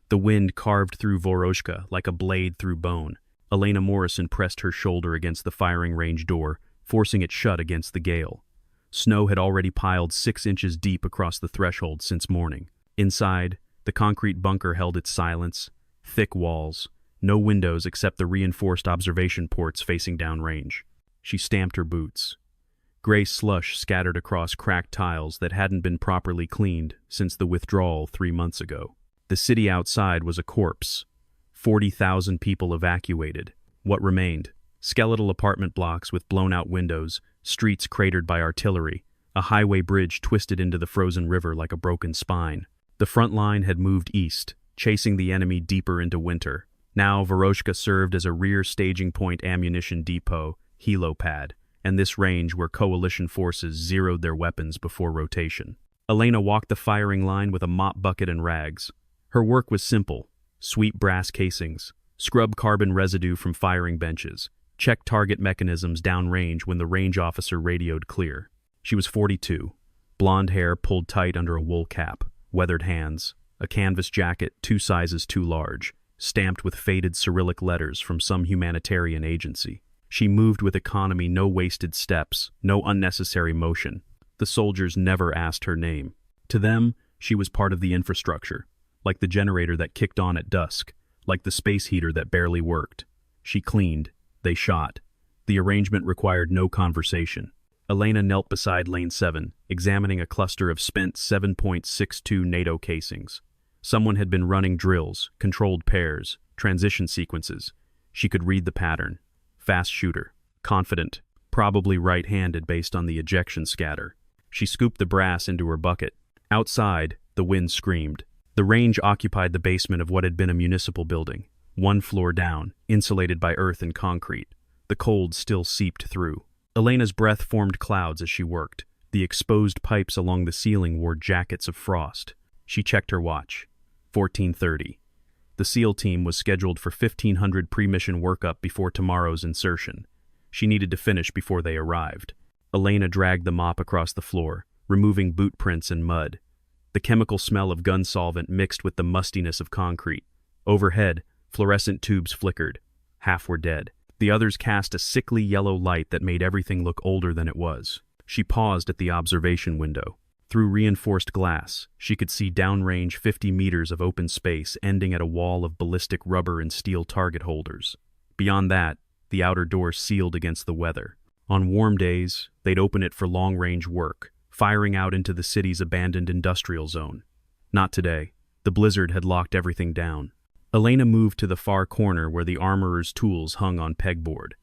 The wind carved through Voroshka like a blade through bone. Elena Morrison pressed her shoulder against the firing range door, forcing it shut against the gale. Snow had already piled 6 inches deep across the threshold since morning. Inside, the concrete bunker held its silence, thick walls, no windows except the reinforced observation ports facing downrange. She stamped her boots. Gray slush scattered across cracked tiles that hadn't been properly cleaned since the withdrawal 3 months ago. The city outside was a corpse. 40,000 people evacuated. What remained? Skeletal apartment blocks with blown-out windows, streets cratered by artillery, a highway bridge twisted into the frozen river like a broken spine. The front line had moved east, chasing the enemy deeper into winter. Now Voroshka served as a rear staging point ammunition depot, helipad, and this range where coalition forces zeroed their weapons before rotation. Elena walked the firing line with a mop bucket and rags. Her work was simple: sweep brass casings, scrub carbon residue from firing benches, check target mechanisms downrange when the range officer radioed clear. She was 42, blonde hair pulled tight under a wool cap, weathered hands, a canvas jacket 2 sizes too large, stamped with faded Cyrillic letters from some humanitarian agency. She moved with economy, no wasted steps, no unnecessary motion. The soldiers never asked her name. To them, she was part of the infrastructure, like the generator that kicked on at dusk, like the space heater that barely worked. She cleaned, they shot. The arrangement required no conversation. Elena knelt beside Lane 7, examining a cluster of spent 7.62 NATO casings. Someone had been running drills, controlled pairs, transition sequences. She could read the pattern. Fast shooter, confident, probably right-handed based on the ejection scatter. She scooped the brass into her bucket. Outside, the wind screamed. The range occupied the basement of what had been a municipal building, 1 floor down, insulated by earth and concrete. The cold still seeped through. Elena's breath formed clouds as she worked. The exposed pipes along the ceiling wore jackets of frost. She checked her watch. 14:30. The SEAL team was scheduled for 1,500 pre-mission workup before tomorrow's insertion. She needed to finish before they arrived. Elena dragged the mop across the floor, removing boot prints and mud. The chemical smell of gun solvent mixed with the mustiness of concrete. Overhead, fluorescent tubes flickered. Half were dead. The others cast a sickly yellow light that made everything look older than it was. She paused at the observation window. Through reinforced glass, she could see downrange 50 meters of open space ending at a wall of ballistic rubber and steel target holders. Beyond that, the outer door sealed against the weather. On warm days, they'd open it for long-range work, firing out into the city's abandoned industrial zone. Not today. The blizzard had locked everything down. Elena moved to the far corner where the armorer's tools hung on pegboard.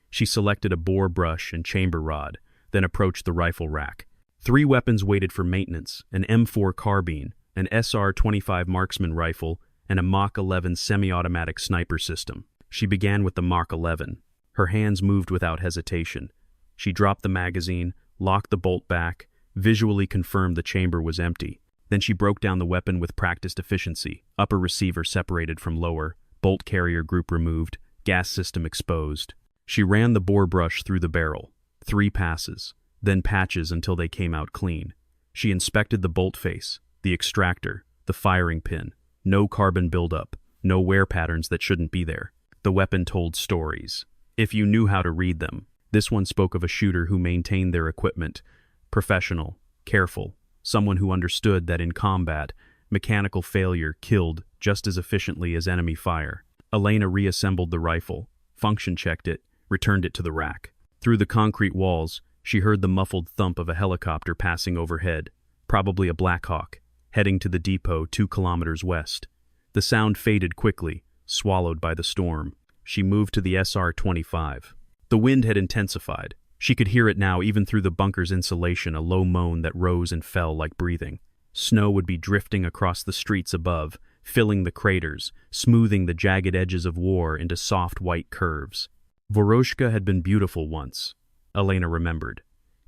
She selected a bore brush and chamber rod, then approached the rifle rack. 3 weapons waited for maintenance: an M4 carbine, an SR-25 marksman rifle, and a Mach 11 semi-automatic sniper system. She began with the Mach 11. Her hands moved without hesitation. She dropped the magazine, locked the bolt back, visually confirmed the chamber was empty. Then she broke down the weapon with practiced efficiency, upper receiver separated from lower, bolt carrier group removed, gas system exposed. She ran the bore brush through the barrel. 3 passes. Then patches until they came out clean. She inspected the bolt face, the extractor, the firing pin. No carbon buildup, no wear patterns that shouldn't be there. The weapon told stories, if you knew how to read them. This one spoke of a shooter who maintained their equipment. Professional, careful, someone who understood that in combat, mechanical failure killed just as efficiently as enemy fire. Elena reassembled the rifle, function checked it, returned it to the rack. Through the concrete walls, she heard the muffled thump of a helicopter passing overhead, probably a Black Hawk, heading to the depot 2 kilometers west. The sound faded quickly, swallowed by the storm. She moved to the SR-25. The wind had intensified. She could hear it now even through the bunker's insulation, a low moan that rose and fell like breathing. Snow would be drifting across the streets above, filling the craters, smoothing the jagged edges of war into soft white curves. Voroshka had been beautiful once, Elena remembered.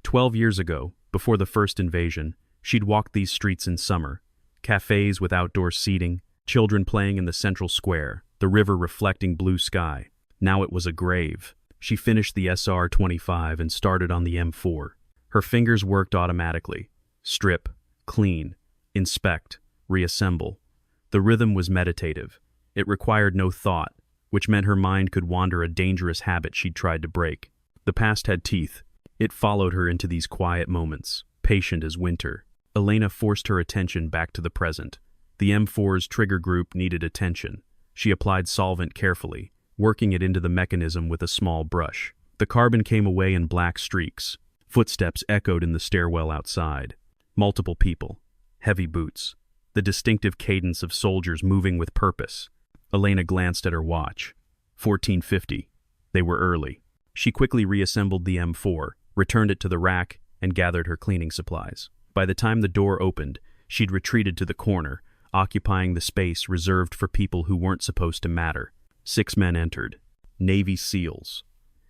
12 years ago, before the first invasion, she'd walked these streets in summer. Cafes with outdoor seating, children playing in the central square, the river reflecting blue sky. Now it was a grave. She finished the SR-25 and started on the M4. Her fingers worked automatically. Strip, clean, inspect, reassemble. The rhythm was meditative. It required no thought, which meant her mind could wander a dangerous habit she'd tried to break. The past had teeth. It followed her into these quiet moments, patient as winter. Elena forced her attention back to the present. The M4's trigger group needed attention. She applied solvent carefully, working it into the mechanism with a small brush. The carbon came away in black streaks. Footsteps echoed in the stairwell outside. Multiple people. Heavy boots. The distinctive cadence of soldiers moving with purpose. Elena glanced at her watch. 14:50. They were early. She quickly reassembled the M4, returned it to the rack, and gathered her cleaning supplies. By the time the door opened, she'd retreated to the corner, occupying the space reserved for people who weren't supposed to matter. 6 men entered. Navy SEALs.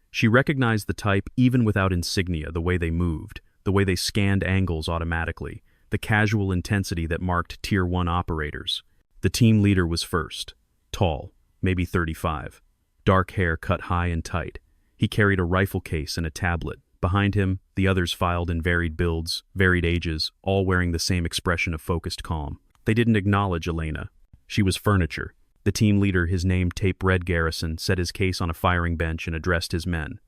She recognized the type even without insignia, the way they moved, the way they scanned angles automatically, the casual intensity that marked Tier 1 operators. The team leader was first. Tall, maybe 35. Dark hair cut high and tight. He carried a rifle case and a tablet. Behind him, the others filed in varied builds, varied ages, all wearing the same expression of focused calm. They didn't acknowledge Elena. She was furniture. The team leader, his name Tape Red Garrison, set his case on a firing bench and addressed his men.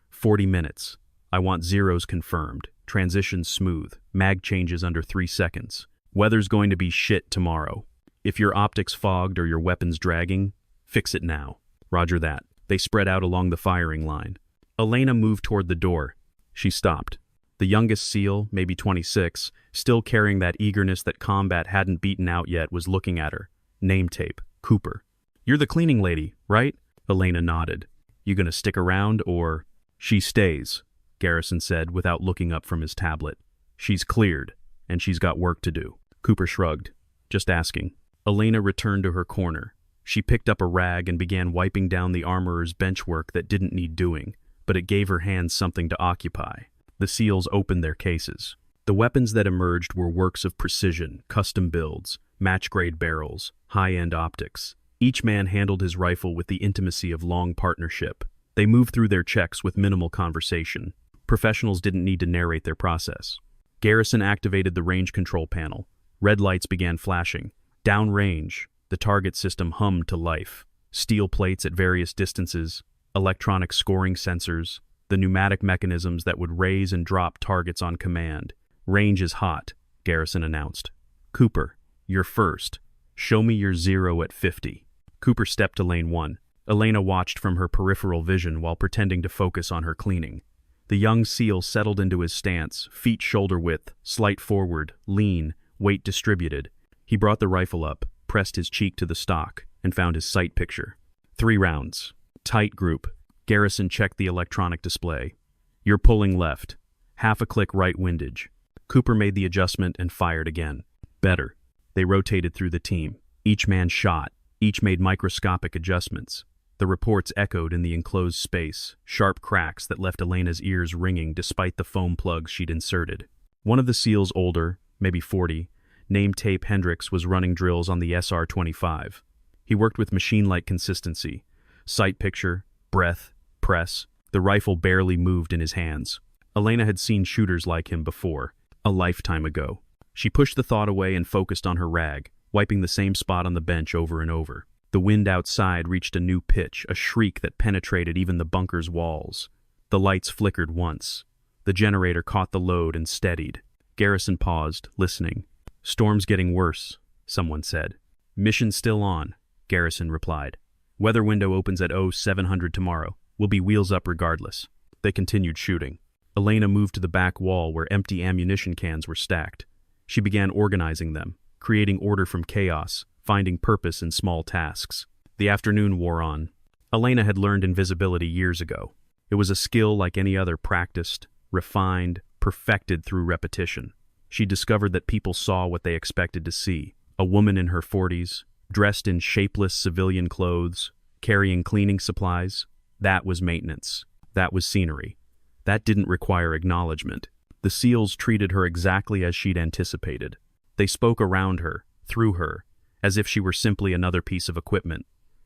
40 minutes. I want zeros confirmed. Transitions smooth. Mag changes under 3 seconds. Weather's going to be shit tomorrow. If your optics fogged or your weapons dragging, fix it now. Roger that. They spread out along the firing line. Elena moved toward the door. She stopped. The youngest SEAL, maybe 26, still carrying that eagerness that combat hadn't beaten out yet, was looking at her. Name tape. Cooper. You're the cleaning lady, right? Elena nodded. You gonna stick around or... She stays, Garrison said without looking up from his tablet. She's cleared, and she's got work to do. Cooper shrugged. Just asking. Elena returned to her corner. She picked up a rag and began wiping down the armorer's bench work that didn't need doing, but it gave her hands something to occupy. The SEALs opened their cases. The weapons that emerged were works of precision, custom builds, match-grade barrels, high-end optics. Each man handled his rifle with the intimacy of long partnership. They moved through their checks with minimal conversation. Professionals didn't need to narrate their process. Garrison activated the range control panel. Red lights began flashing. Downrange, the target system hummed to life. Steel plates at various distances, electronic scoring sensors, the pneumatic mechanisms that would raise and drop targets on command. Range is hot, Garrison announced. Cooper, you're first. Show me your 0 at 50. Cooper stepped to lane 1. Elena watched from her peripheral vision while pretending to focus on her cleaning. The young SEAL settled into his stance, feet shoulder width, slight forward, lean, weight distributed. He brought the rifle up, pressed his cheek to the stock, and found his sight picture. 3 rounds. Tight group. Garrison checked the electronic display. You're pulling left. Half a click right windage. Cooper made the adjustment and fired again. Better. They rotated through the team. Each man shot. Each made microscopic adjustments. The reports echoed in the enclosed space, sharp cracks that left Elena's ears ringing despite the foam plugs she'd inserted. One of the SEALs, older, maybe 40, named Tape Hendricks, was running drills on the SR-25. He worked with machine-like consistency. Sight picture, breath, press. The rifle barely moved in his hands. Elena had seen shooters like him before, a lifetime ago. She pushed the thought away and focused on her rag, wiping the same spot on the bench over and over. The wind outside reached a new pitch, a shriek that penetrated even the bunker's walls. The lights flickered once. The generator caught the load and steadied. Garrison paused, listening. Storm's getting worse, someone said. Mission still on, Garrison replied. Weather window opens at 0700 tomorrow. We'll be wheels up regardless. They continued shooting. Elena moved to the back wall where empty ammunition cans were stacked. She began organizing them, creating order from chaos, finding purpose in small tasks. The afternoon wore on. Elena had learned invisibility years ago. It was a skill like any other, practiced, refined, perfected through repetition. She discovered that people saw what they expected to see. A woman in her 40s, dressed in shapeless civilian clothes, carrying cleaning supplies. That was maintenance. That was scenery. That didn't require acknowledgement. The SEALs treated her exactly as she'd anticipated. They spoke around her, through her, as if she were simply another piece of equipment.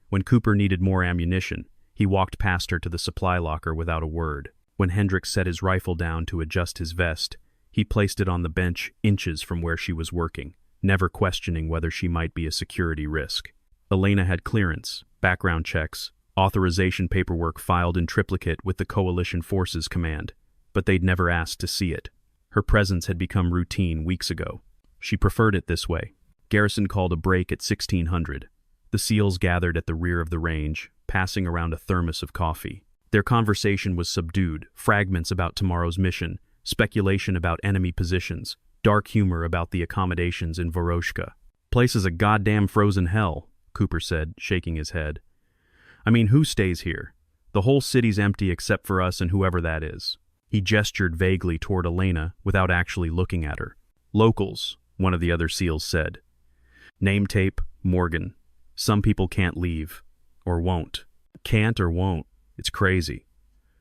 When Cooper needed more ammunition, he walked past her to the supply locker without a word. When Hendricks set his rifle down to adjust his vest, he placed it on the bench inches from where she was working. never questioning whether she might be a security risk. Elena had clearance, background checks, authorization paperwork filed in triplicate with the Coalition Forces Command, but they'd never asked to see it. Her presence had become routine weeks ago. She preferred it this way. Garrison called a break at 1600. The SEALs gathered at the rear of the range, passing around a thermos of coffee. Their conversation was subdued, fragments about tomorrow's mission, speculation about enemy positions, dark humor about the accommodations in Voroshka. "Place is a goddamn frozen hell," Cooper said, shaking his head. "I mean, who stays here? The whole city's empty except for us and whoever that is." He gestured vaguely toward Elena without actually looking at her. "Locals," one of the other SEALs said. "Name tape, Morgan. Some people can't leave. Or won't. Can't or won't. It's crazy.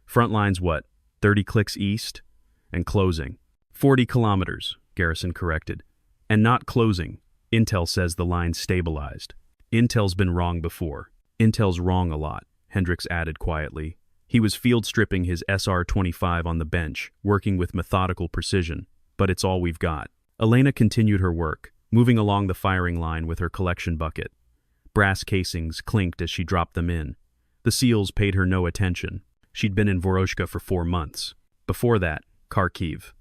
Front line's what, 30 clicks east? And closing. 40 kilometers, Garrison corrected. And not closing. Intel says the line's stabilized. Intel's been wrong before. Intel's wrong a lot," Hendricks added quietly. He was field stripping his SR-25 on the bench, working with methodical precision. "But it's all we've got." Elena continued her work, moving along the firing line with her collection bucket. Brass casings clinked as she dropped them in. The SEALs paid her no attention. She'd been in Voroshka for 4 months. Before that, Kharkiv.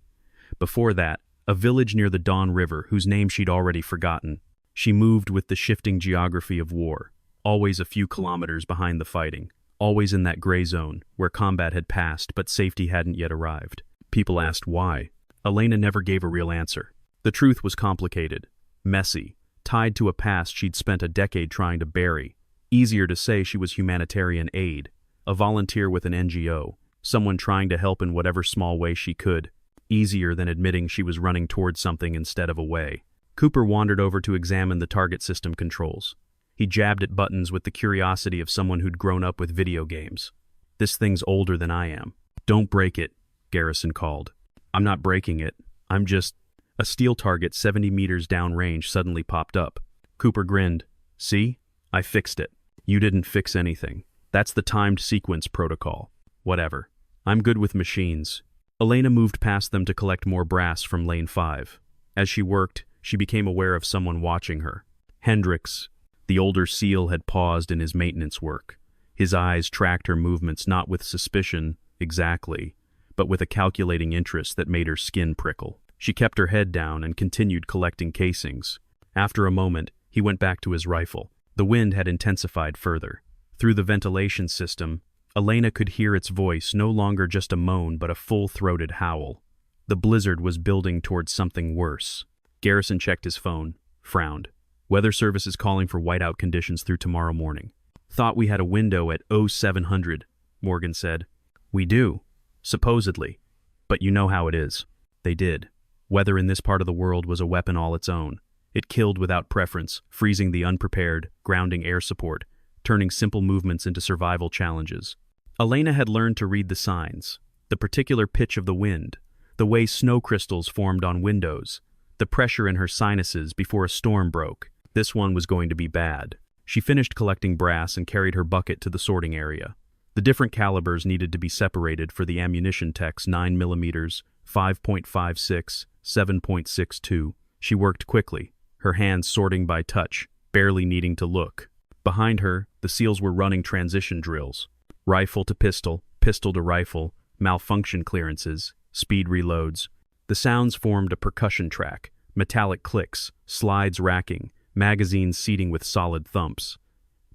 Before that, a village near the Don River whose name she'd already forgotten. She moved with the shifting geography of war, always a few kilometers behind the fighting, always in that gray zone where combat had passed but safety hadn't yet arrived. People asked why. Elena never gave a real answer. The truth was complicated, messy, tied to a past she'd spent a decade trying to bury. Easier to say she was humanitarian aid, a volunteer with an NGO, someone trying to help in whatever small way she could. Easier than admitting she was running towards something instead of away. Cooper wandered over to examine the target system controls. He jabbed at buttons with the curiosity of someone who'd grown up with video games. "This thing's older than I am." "Don't break it," Garrison called. "I'm not breaking it. I'm just..." A steel target 70 meters downrange suddenly popped up. Cooper grinned. "See? I fixed it." "You didn't fix anything. That's the timed sequence protocol." "Whatever. I'm good with machines." Elena moved past them to collect more brass from Lane 5. As she worked, she became aware of someone watching her. Hendricks, the older SEAL, had paused in his maintenance work. His eyes tracked her movements not with suspicion, exactly, but with a calculating interest that made her skin prickle. She kept her head down and continued collecting casings. After a moment, he went back to his rifle. The wind had intensified further. Through the ventilation system, Elena could hear its voice, no longer just a moan but a full-throated howl. The blizzard was building towards something worse. Garrison checked his phone, frowned. "Weather service is calling for whiteout conditions through tomorrow morning." "Thought we had a window at 0700, Morgan said. "We do, supposedly. But you know how it is." They did. Weather in this part of the world was a weapon all its own. It killed without preference, freezing the unprepared, grounding air support, turning simple movements into survival challenges. Elena had learned to read the signs, the particular pitch of the wind, the way snow crystals formed on windows, the pressure in her sinuses before a storm broke. This one was going to be bad. She finished collecting brass and carried her bucket to the sorting area. The different calibers needed to be separated for the ammunition techs: 9mm, 5.56, 7.62. She worked quickly, her hands sorting by touch, barely needing to look. Behind her, the SEALs were running transition drills. Rifle to pistol, pistol to rifle, malfunction clearances, speed reloads. The sounds formed a percussion track, metallic clicks, slides racking, magazines seating with solid thumps.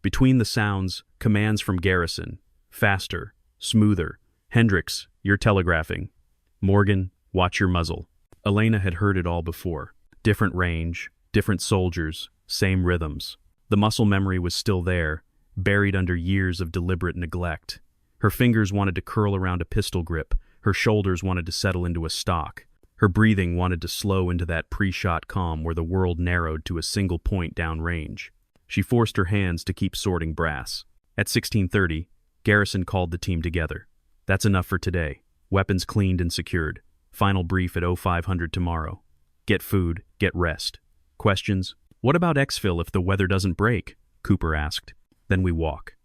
Between the sounds, commands from Garrison. "Faster, smoother. Hendricks, you're telegraphing. Morgan, watch your muzzle." Elena had heard it all before. Different range, different soldiers, same rhythms. The muscle memory was still there, buried under years of deliberate neglect. Her fingers wanted to curl around a pistol grip, her shoulders wanted to settle into a stock. Her breathing wanted to slow into that pre-shot calm where the world narrowed to a single point downrange. She forced her hands to keep sorting brass. At 16:30, Garrison called the team together. "That's enough for today. Weapons cleaned and secured. Final brief at 0500 tomorrow. Get food, get rest. Questions?" "What about exfil if the weather doesn't break?" Cooper asked. "Then we walk.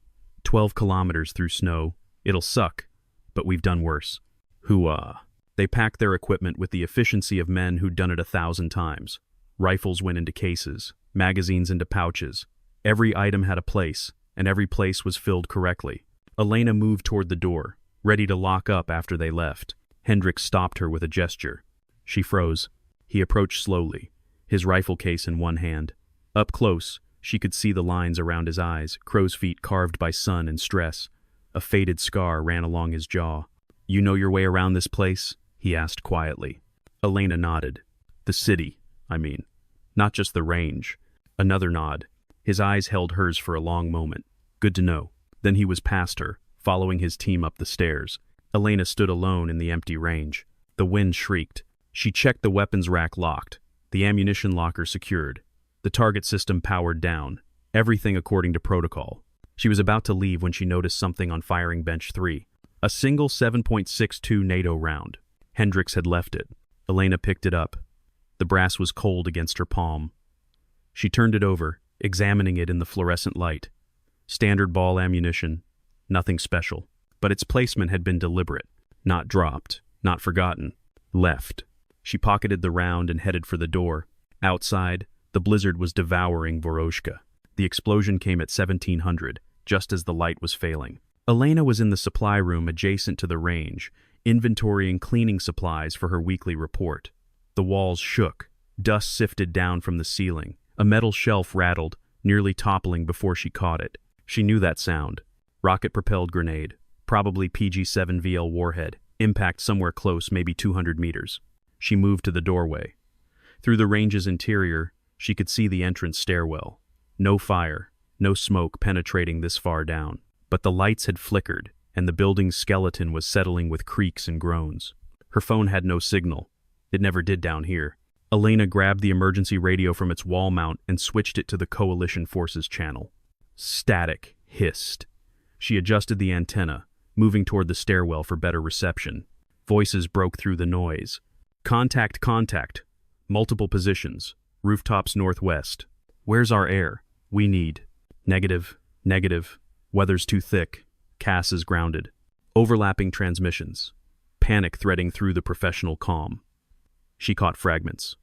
12 kilometers through snow. It'll suck, but we've done worse." Hooah. They packed their equipment with the efficiency of men who'd done it 1,000 times. Rifles went into cases, magazines into pouches. Every item had a place, and every place was filled correctly. Elena moved toward the door, ready to lock up after they left. Hendricks stopped her with a gesture. She froze. He approached slowly, his rifle case in one hand. Up close, she could see the lines around his eyes, crow's feet carved by sun and stress. A faded scar ran along his jaw. "You know your way around this place?" he asked quietly. Elena nodded. "The city, I mean. Not just the range." Another nod. His eyes held hers for a long moment. "Good to know." Then he was past her, following his team up the stairs. Elena stood alone in the empty range. The wind shrieked. She checked the weapons rack locked, the ammunition locker secured, the target system powered down, everything according to protocol. She was about to leave when she noticed something on firing bench 3. A single 7.62 NATO round. Hendricks had left it. Elena picked it up. The brass was cold against her palm. She turned it over, examining it in the fluorescent light. Standard ball ammunition, nothing special. But its placement had been deliberate. Not dropped, not forgotten. Left. She pocketed the round and headed for the door. Outside, the blizzard was devouring Voroshka. The explosion came at 1700, just as the light was failing. Elena was in the supply room adjacent to the range, inventorying cleaning supplies for her weekly report. The walls shook. Dust sifted down from the ceiling. A metal shelf rattled, nearly toppling before she caught it. She knew that sound. Rocket-propelled grenade. Probably PG-7 VL warhead. Impact somewhere close, maybe 200 meters. She moved to the doorway. Through the range's interior, she could see the entrance stairwell. No fire, no smoke penetrating this far down. But the lights had flickered, and the building's skeleton was settling with creaks and groans. Her phone had no signal. It never did down here. Elena grabbed the emergency radio from its wall mount and switched it to the Coalition Forces channel. Static hissed. She adjusted the antenna, moving toward the stairwell for better reception. Voices broke through the noise. Contact, contact. Multiple positions. Rooftops northwest. Where's our air? We need. Negative, negative. Weather's too thick. Cass is grounded. Overlapping transmissions. Panic threading through the professional calm. She caught fragments.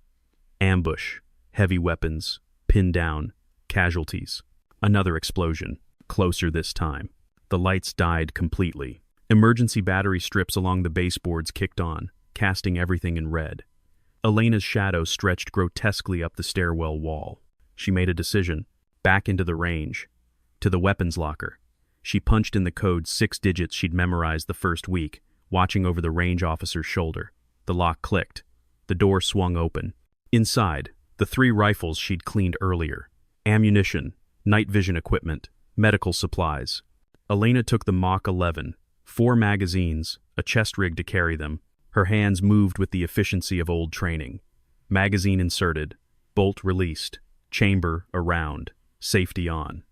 Ambush. Heavy weapons. Pinned down. Casualties. Another explosion. Closer this time. The lights died completely. Emergency battery strips along the baseboards kicked on, casting everything in red. Elena's shadow stretched grotesquely up the stairwell wall. She made a decision. Back into the range. To the weapons locker. She punched in the code 6 digits she'd memorized the first week, watching over the range officer's shoulder. The lock clicked. The door swung open. Inside, the 3 rifles she'd cleaned earlier. Ammunition, night vision equipment, medical supplies. Elena took the Mach 11, 4 magazines, a chest rig to carry them. Her hands moved with the efficiency of old training. Magazine inserted, bolt released, chamber around, safety on.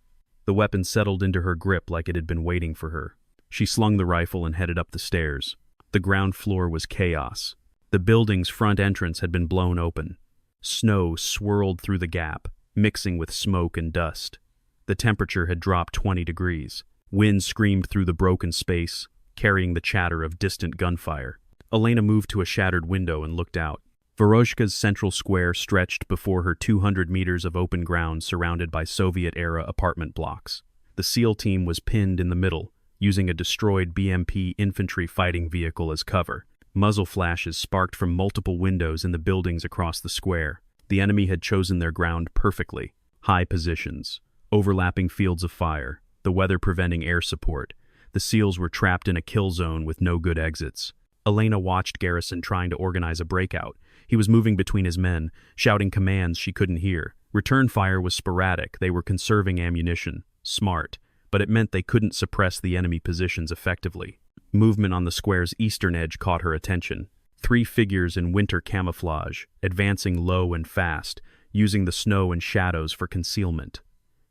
The weapon settled into her grip like it had been waiting for her. She slung the rifle and headed up the stairs. The ground floor was chaos. The building's front entrance had been blown open. Snow swirled through the gap, mixing with smoke and dust. The temperature had dropped 20 degrees. Wind screamed through the broken space, carrying the chatter of distant gunfire. Elena moved to a shattered window and looked out. Voroshka's central square stretched before her 200 meters of open ground surrounded by Soviet-era apartment blocks. The SEAL team was pinned in the middle, using a destroyed BMP infantry fighting vehicle as cover. Muzzle flashes sparked from multiple windows in the buildings across the square. The enemy had chosen their ground perfectly. High positions, overlapping fields of fire, the weather preventing air support. The SEALs were trapped in a kill zone with no good exits. Elena watched Garrison trying to organize a breakout. He was moving between his men, shouting commands she couldn't hear. Return fire was sporadic. They were conserving ammunition. Smart. But it meant they couldn't suppress the enemy positions effectively. Movement on the square's eastern edge caught her attention. 3 figures in winter camouflage, advancing low and fast, using the snow and shadows for concealment.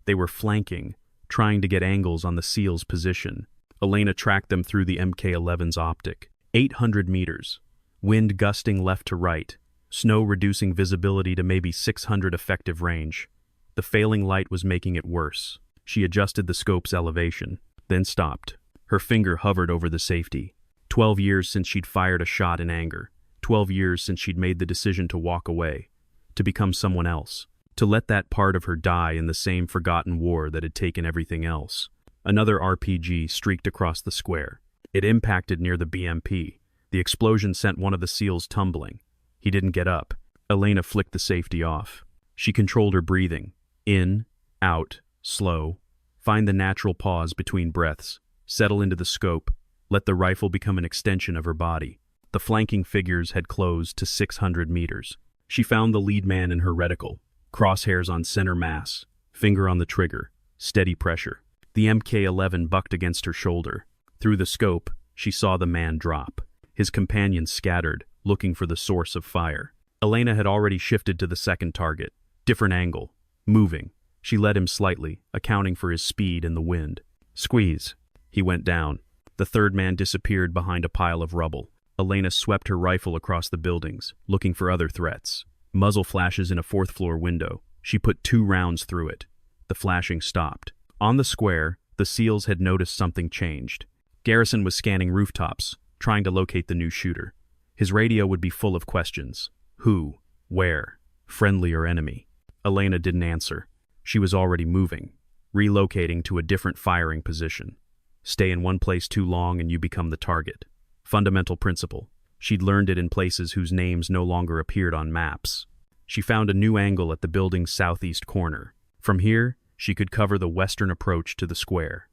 They were flanking, trying to get angles on the SEAL's position. Elena tracked them through the Mk-11's optic. 800 meters. Wind gusting left to right. Snow reducing visibility to maybe 600 effective range. The failing light was making it worse. She adjusted the scope's elevation, then stopped. Her finger hovered over the safety. 12 years since she'd fired a shot in anger. 12 years since she'd made the decision to walk away. to become someone else, to let that part of her die in the same forgotten war that had taken everything else. Another RPG streaked across the square. It impacted near the BMP. The explosion sent one of the SEALs tumbling. He didn't get up. Elena flicked the safety off. She controlled her breathing. In, out, slow. Find the natural pause between breaths. Settle into the scope. Let the rifle become an extension of her body. The flanking figures had closed to 600 meters. She found the lead man in her reticle. Crosshairs on center mass. Finger on the trigger. Steady pressure. The MK-11 bucked against her shoulder. Through the scope, she saw the man drop. His companions scattered, looking for the source of fire. Elena had already shifted to the second target. Different angle. Moving. She led him slightly, accounting for his speed and the wind. Squeeze. He went down. The third man disappeared behind a pile of rubble. Elena swept her rifle across the buildings, looking for other threats. Muzzle flashes in a fourth-floor window. She put 2 rounds through it. The flashing stopped. On the square, the SEALs had noticed something changed. Garrison was scanning rooftops, trying to locate the new shooter. His radio would be full of questions. Who? Where? Friendly or enemy? Elena didn't answer. She was already moving, relocating to a different firing position. Stay in one place too long and you become the target. Fundamental principle. She'd learned it in places whose names no longer appeared on maps. She found a new angle at the building's southeast corner. From here, she could cover the western approach to the square.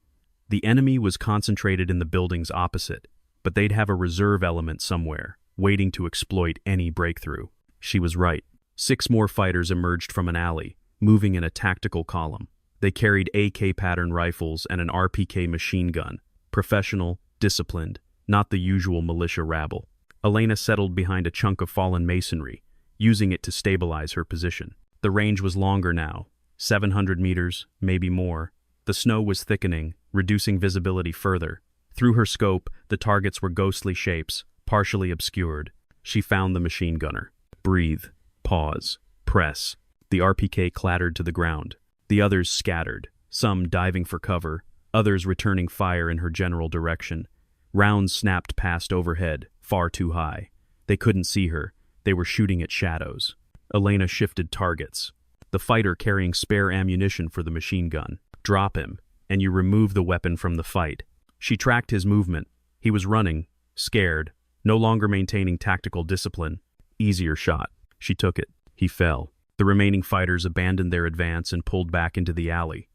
The enemy was concentrated in the buildings opposite, but they'd have a reserve element somewhere, waiting to exploit any breakthrough. She was right. 6 more fighters emerged from an alley, moving in a tactical column. They carried AK-pattern rifles and an RPK machine gun. Professional, disciplined, not the usual militia rabble. Elena settled behind a chunk of fallen masonry, using it to stabilize her position. The range was longer now, 700 meters, maybe more. The snow was thickening, reducing visibility further. Through her scope, the targets were ghostly shapes, partially obscured. She found the machine gunner. Breathe. Pause. Press. The RPK clattered to the ground. The others scattered, some diving for cover, others returning fire in her general direction. Rounds snapped past overhead, far too high. They couldn't see her. They were shooting at shadows. Elena shifted targets. The fighter carrying spare ammunition for the machine gun. Drop him, and you remove the weapon from the fight. She tracked his movement. He was running, scared, no longer maintaining tactical discipline. Easier shot. She took it. He fell. The remaining fighters abandoned their advance and pulled back into the alley.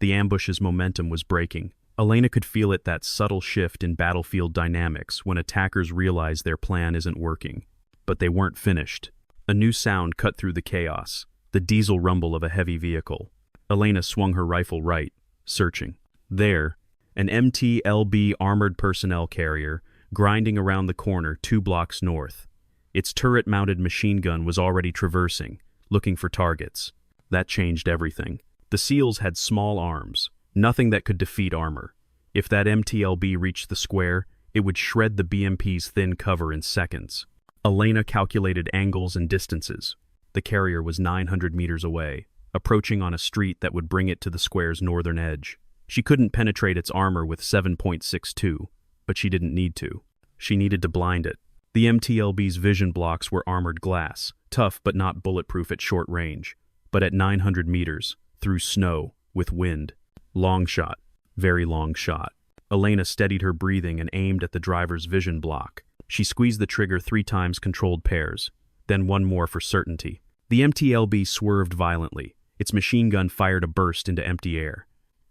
The ambush's momentum was breaking. Elena could feel it, that subtle shift in battlefield dynamics when attackers realize their plan isn't working. But they weren't finished. A new sound cut through the chaos, the diesel rumble of a heavy vehicle. Elena swung her rifle right, searching. There, an MT-LB armored personnel carrier, grinding around the corner 2 blocks north. Its turret-mounted machine gun was already traversing, looking for targets. That changed everything. The SEALs had small arms, nothing that could defeat armor. If that MT-LB reached the square, it would shred the BMP's thin cover in seconds. Elena calculated angles and distances. The carrier was 900 meters away, approaching on a street that would bring it to the square's northern edge. She couldn't penetrate its armor with 7.62, but she didn't need to. She needed to blind it. The MT-LB's vision blocks were armored glass, tough but not bulletproof at short range, but at 900 meters, through snow, with wind. Long shot. Very long shot. Elena steadied her breathing and aimed at the driver's vision block. She squeezed the trigger 3 times, controlled pairs, then one more for certainty. The MT-LB swerved violently. Its machine gun fired a burst into empty air.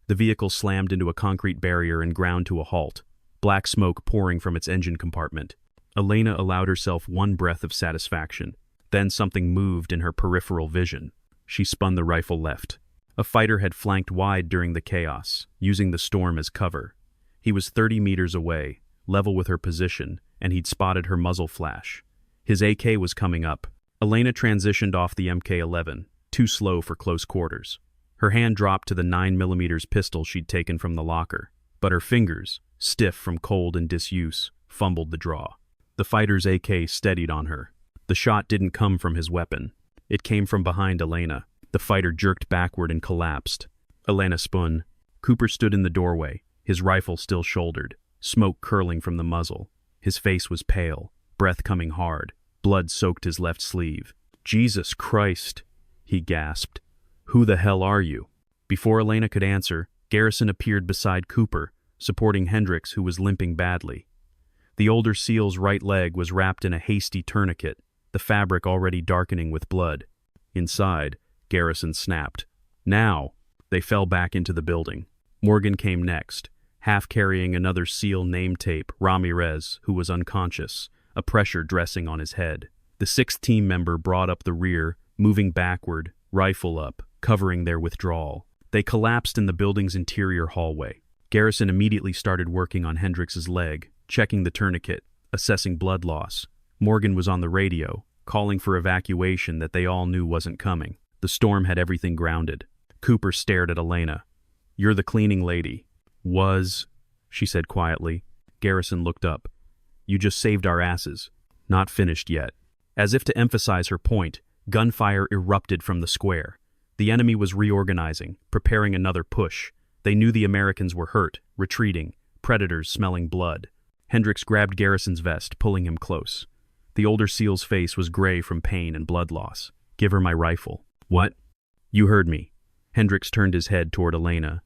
The vehicle slammed into a concrete barrier and ground to a halt, black smoke pouring from its engine compartment. Elena allowed herself one breath of satisfaction. Then something moved in her peripheral vision. She spun the rifle left. A fighter had flanked wide during the chaos, using the storm as cover. He was 30 meters away, level with her position, and he'd spotted her muzzle flash. His AK was coming up. Elena transitioned off the MK-11, too slow for close quarters. Her hand dropped to the 9mm pistol she'd taken from the locker, but her fingers, stiff from cold and disuse, fumbled the draw. The fighter's AK steadied on her. The shot didn't come from his weapon. It came from behind Elena. The fighter jerked backward and collapsed. Elena spun. Cooper stood in the doorway, his rifle still shouldered, smoke curling from the muzzle. His face was pale, breath coming hard. Blood soaked his left sleeve. Jesus Christ, he gasped. Who the hell are you? Before Elena could answer, Garrison appeared beside Cooper, supporting Hendricks, who was limping badly. The older SEAL's right leg was wrapped in a hasty tourniquet, the fabric already darkening with blood. Inside, Garrison snapped. Now! They fell back into the building. Morgan came next, half carrying another SEAL name tape, Ramirez, who was unconscious, a pressure dressing on his head. The sixth team member brought up the rear, moving backward, rifle up, covering their withdrawal. They collapsed in the building's interior hallway. Garrison immediately started working on Hendrix's leg, checking the tourniquet, assessing blood loss. Morgan was on the radio, calling for evacuation that they all knew wasn't coming. The storm had everything grounded. Cooper stared at Elena. You're the cleaning lady. Was, she said quietly. Garrison looked up. You just saved our asses. Not finished yet. As if to emphasize her point, gunfire erupted from the square. The enemy was reorganizing, preparing another push. They knew the Americans were hurt, retreating, predators smelling blood. Hendricks grabbed Garrison's vest, pulling him close. The older SEAL's face was gray from pain and blood loss. Give her my rifle. What? You heard me. Hendricks turned his head toward Elena.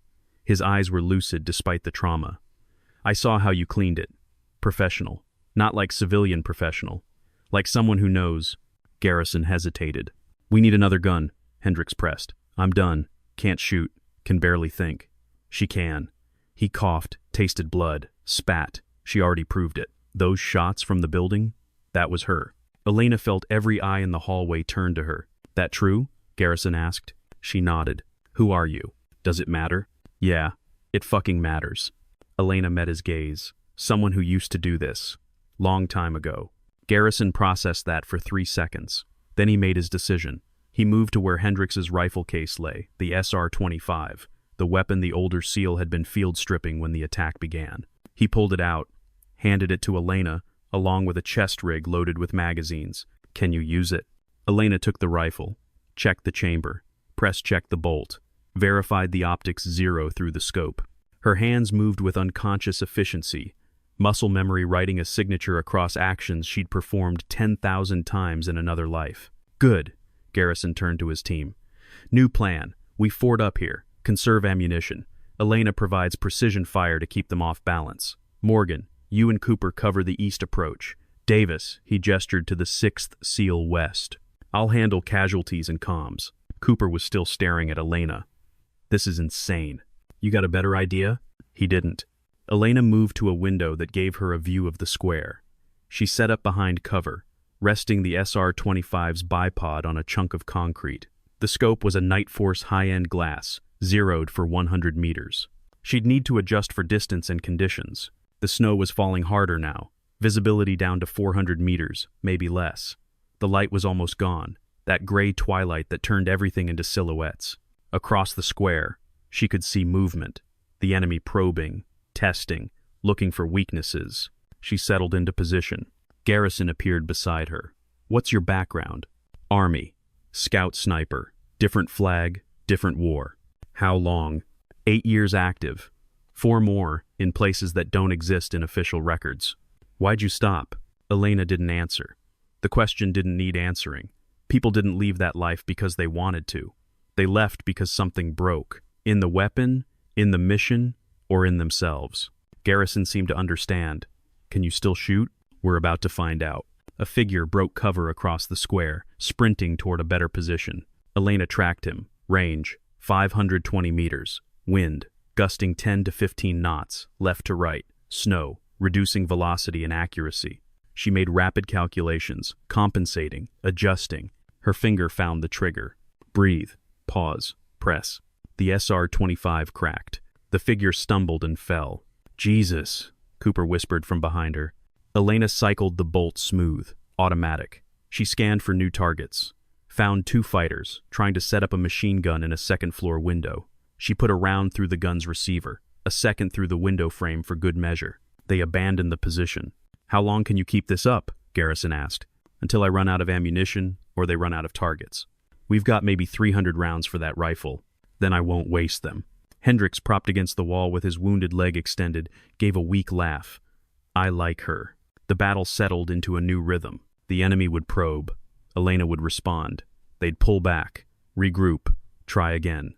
His eyes were lucid despite the trauma. I saw how you cleaned it. Professional. Not like civilian professional. Like someone who knows. Garrison hesitated. We need another gun, Hendricks pressed. I'm done. Can't shoot. Can barely think. She can. He coughed, tasted blood, spat. She already proved it. Those shots from the building? That was her. Elena felt every eye in the hallway turn to her. That true? Garrison asked. She nodded. Who are you? Does it matter? Yeah, it fucking matters. Elena met his gaze. Someone who used to do this. Long time ago. Garrison processed that for 3 seconds. Then he made his decision. He moved to where Hendrix's rifle case lay, the SR-25, the weapon the older SEAL had been field stripping when the attack began. He pulled it out, handed it to Elena, along with a chest rig loaded with magazines. Can you use it? Elena took the rifle, checked the chamber, press-checked the bolt, verified the optics 0 through the scope. Her hands moved with unconscious efficiency, muscle memory writing a signature across actions she'd performed 10,000 times in another life. Good. Garrison turned to his team. New plan. We fort up here. Conserve ammunition. Elena provides precision fire to keep them off balance. Morgan, you and Cooper cover the east approach. Davis, he gestured to the 6th SEAL west. I'll handle casualties and comms. Cooper was still staring at Elena. This is insane. You got a better idea? He didn't. Elena moved to a window that gave her a view of the square. She set up behind cover, resting the SR-25's bipod on a chunk of concrete. The scope was a Night Force high-end glass, zeroed for 100 meters. She'd need to adjust for distance and conditions. The snow was falling harder now, visibility down to 400 meters, maybe less. The light was almost gone, that gray twilight that turned everything into silhouettes. Across the square, she could see movement, the enemy probing, testing, looking for weaknesses. She settled into position. Garrison appeared beside her. What's your background? Army. Scout sniper. Different flag, different war. How long? 8 years active. 4 more in places that don't exist in official records. Why'd you stop? Elena didn't answer. The question didn't need answering. People didn't leave that life because they wanted to. They left because something broke. In the weapon, in the mission, or in themselves. Garrison seemed to understand. Can you still shoot? We're about to find out. A figure broke cover across the square, sprinting toward a better position. Elena tracked him. Range, 520 meters. Wind, gusting 10 to 15 knots, left to right. Snow, reducing velocity and accuracy. She made rapid calculations, compensating, adjusting. Her finger found the trigger. Breathe. Pause. Press. The SR-25 cracked. The figure stumbled and fell. Jesus, Cooper whispered from behind her. Elena cycled the bolt smooth, automatic. She scanned for new targets. Found 2 fighters, trying to set up a machine gun in a second-floor window. She put a round through the gun's receiver, a second through the window frame for good measure. They abandoned the position. How long can you keep this up? Garrison asked. Until I run out of ammunition, or they run out of targets. We've got maybe 300 rounds for that rifle. Then I won't waste them. Hendricks, propped against the wall with his wounded leg extended, gave a weak laugh. I like her. The battle settled into a new rhythm. The enemy would probe. Elena would respond. They'd pull back, regroup, try again.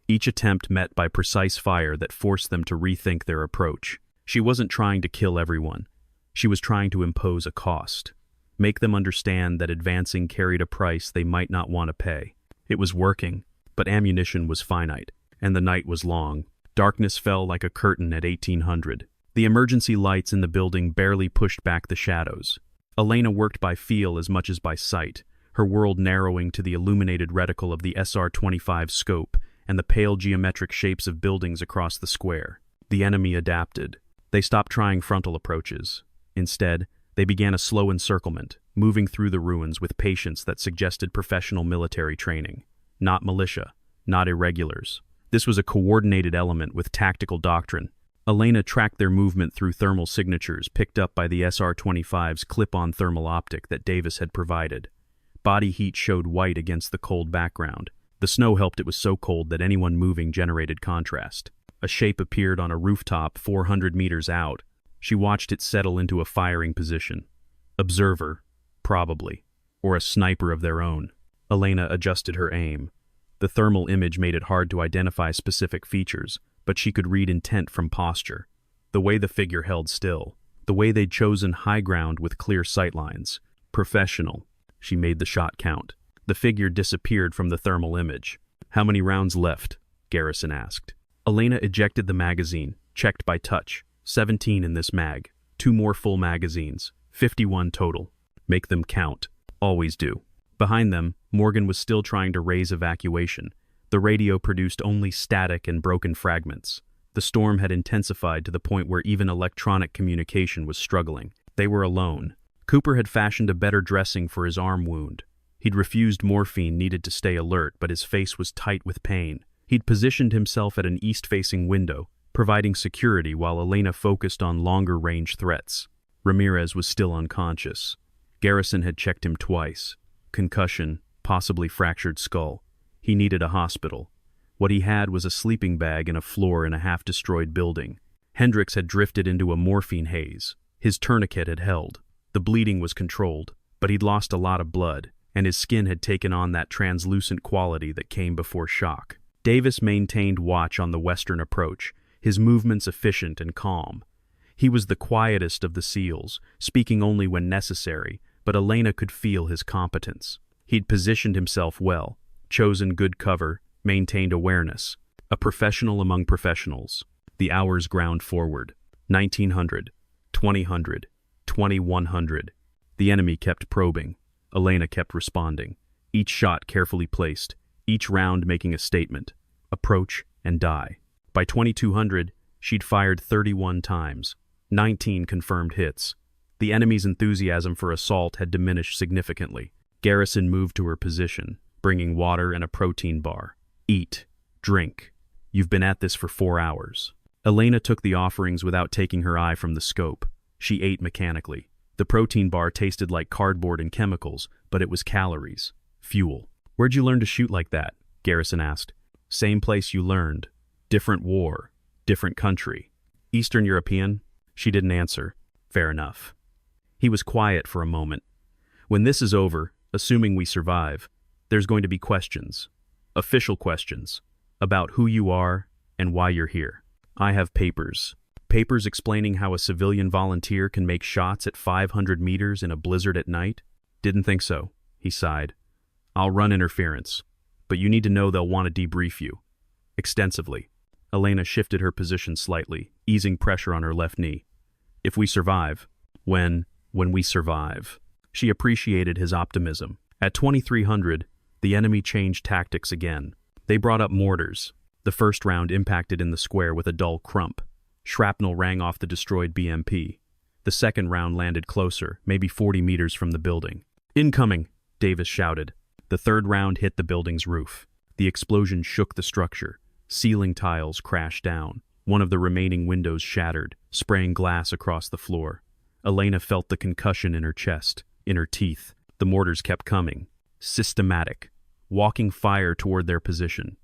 Each attempt met by precise fire that forced them to rethink their approach. She wasn't trying to kill everyone. She was trying to impose a cost. Make them understand that advancing carried a price they might not want to pay. It was working, but ammunition was finite, and the night was long. Darkness fell like a curtain at 1800. The emergency lights in the building barely pushed back the shadows. Elena worked by feel as much as by sight, her world narrowing to the illuminated reticle of the SR-25 scope and the pale geometric shapes of buildings across the square. The enemy adapted. They stopped trying frontal approaches. Instead, they began a slow encirclement, moving through the ruins with patience that suggested professional military training. Not militia, not irregulars. This was a coordinated element with tactical doctrine. Elena tracked their movement through thermal signatures picked up by the SR-25's clip-on thermal optic that Davis had provided. Body heat showed white against the cold background. The snow helped. It was so cold that anyone moving generated contrast. A shape appeared on a rooftop 400 meters out. She watched it settle into a firing position. Observer, probably, or a sniper of their own. Elena adjusted her aim. The thermal image made it hard to identify specific features, but she could read intent from posture. The way the figure held still. The way they'd chosen high ground with clear sightlines. Professional. She made the shot count. The figure disappeared from the thermal image. "How many rounds left?" Garrison asked. Elena ejected the magazine, checked by touch. 17 in this mag. 2 more full magazines. 51 total. Make them count. Always do. Behind them, Morgan was still trying to raise evacuation. The radio produced only static and broken fragments. The storm had intensified to the point where even electronic communication was struggling. They were alone. Cooper had fashioned a better dressing for his arm wound. He'd refused morphine needed to stay alert, but his face was tight with pain. He'd positioned himself at an east-facing window, providing security while Elena focused on longer-range threats. Ramirez was still unconscious. Garrison had checked him twice. Concussion, possibly fractured skull. He needed a hospital. What he had was a sleeping bag and a floor in a half-destroyed building. Hendricks had drifted into a morphine haze. His tourniquet had held. The bleeding was controlled, but he'd lost a lot of blood, and his skin had taken on that translucent quality that came before shock. Davis maintained watch on the western approach, his movements efficient and calm. He was the quietest of the SEALs, speaking only when necessary, but Elena could feel his competence. He'd positioned himself well, chosen good cover, maintained awareness. A professional among professionals. The hours ground forward. 1900, 2000, 2100. The enemy kept probing. Elena kept responding. Each shot carefully placed, each round making a statement. Approach and die. By 2200, she'd fired 31 times. 19 confirmed hits. The enemy's enthusiasm for assault had diminished significantly. Garrison moved to her position, bringing water and a protein bar. Eat. Drink. You've been at this for 4 hours. Elena took the offerings without taking her eye from the scope. She ate mechanically. The protein bar tasted like cardboard and chemicals, but it was calories. Fuel. "Where'd you learn to shoot like that?" Garrison asked. "Same place you learned. Different war. Different country." "Eastern European?" She didn't answer. "Fair enough." He was quiet for a moment. "When this is over, assuming we survive, there's going to be questions. Official questions. About who you are and why you're here. I have papers. Papers explaining how a civilian volunteer can make shots at 500 meters in a blizzard at night? Didn't think so," he sighed. "I'll run interference, but you need to know they'll want to debrief you. Extensively." Elena shifted her position slightly, easing pressure on her left knee. "If we survive. When we survive." She appreciated his optimism. At 2300, the enemy changed tactics again. They brought up mortars. The first round impacted in the square with a dull crump. Shrapnel rang off the destroyed BMP. The second round landed closer, maybe 40 meters from the building. "Incoming!" Davis shouted. The third round hit the building's roof. The explosion shook the structure. Ceiling tiles crashed down. One of the remaining windows shattered, spraying glass across the floor. Elena felt the concussion in her chest, in her teeth. The mortars kept coming. Systematic. Walking fire toward their position.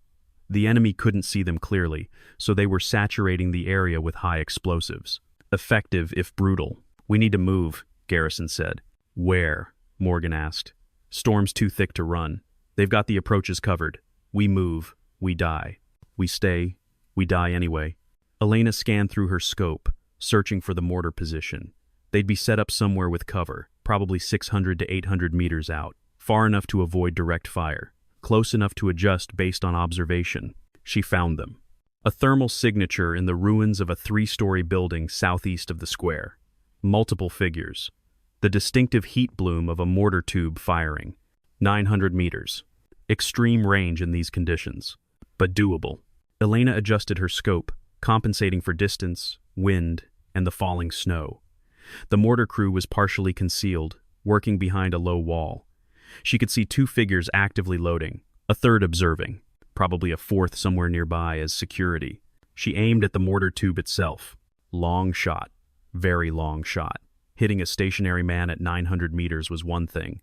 The enemy couldn't see them clearly, so they were saturating the area with high explosives. Effective, if brutal. "We need to move," Garrison said. "Where?" Morgan asked. Storm's too thick to run. They've got the approaches covered. We move, we die. We stay, we die anyway. Elena scanned through her scope, searching for the mortar position. They'd be set up somewhere with cover, probably 600 to 800 meters out, far enough to avoid direct fire, close enough to adjust based on observation. She found them. A thermal signature in the ruins of a 3-story building southeast of the square. Multiple figures. The distinctive heat bloom of a mortar tube firing. 900 meters. Extreme range in these conditions, but doable. Elena adjusted her scope, compensating for distance, wind, and the falling snow. The mortar crew was partially concealed, working behind a low wall. She could see 2 figures actively loading, a third observing, probably a fourth somewhere nearby as security. She aimed at the mortar tube itself. Long shot. Very long shot. Hitting a stationary man at 900 meters was one thing.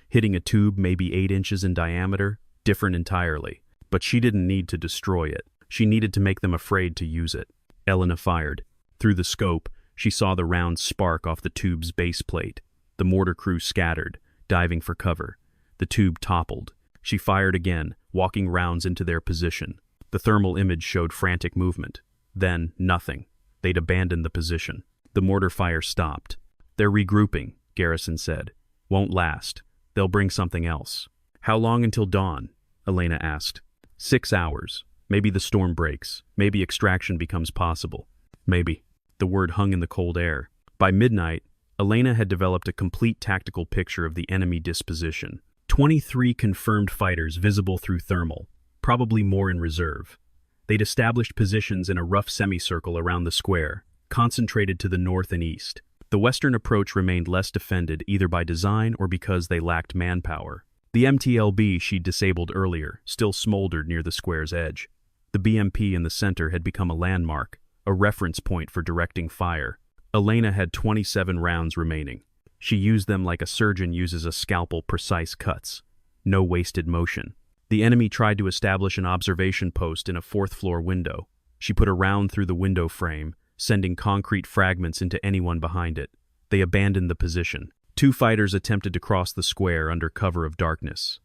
Hitting a tube maybe 8 inches in diameter, different entirely. But she didn't need to destroy it. She needed to make them afraid to use it. Elena fired. Through the scope, she saw the round spark off the tube's base plate. The mortar crew scattered, diving for cover. The tube toppled. She fired again, walking rounds into their position. The thermal image showed frantic movement. Then, nothing. They'd abandoned the position. The mortar fire stopped. They're regrouping, Garrison said. Won't last. They'll bring something else. How long until dawn? Elena asked. 6 hours. Maybe the storm breaks. Maybe extraction becomes possible. Maybe. The word hung in the cold air. By midnight, Elena had developed a complete tactical picture of the enemy disposition. 23 confirmed fighters visible through thermal, probably more in reserve. They'd established positions in a rough semicircle around the square, concentrated to the north and east. The western approach remained less defended either by design or because they lacked manpower. The MTLB she'd disabled earlier still smoldered near the square's edge. The BMP in the center had become a landmark, a reference point for directing fire. Elena had 27 rounds remaining. She used them like a surgeon uses a scalpel, precise cuts. No wasted motion. The enemy tried to establish an observation post in a 4th-floor window. She put a round through the window frame, sending concrete fragments into anyone behind it. They abandoned the position. 2 fighters attempted to cross the square under cover of darkness.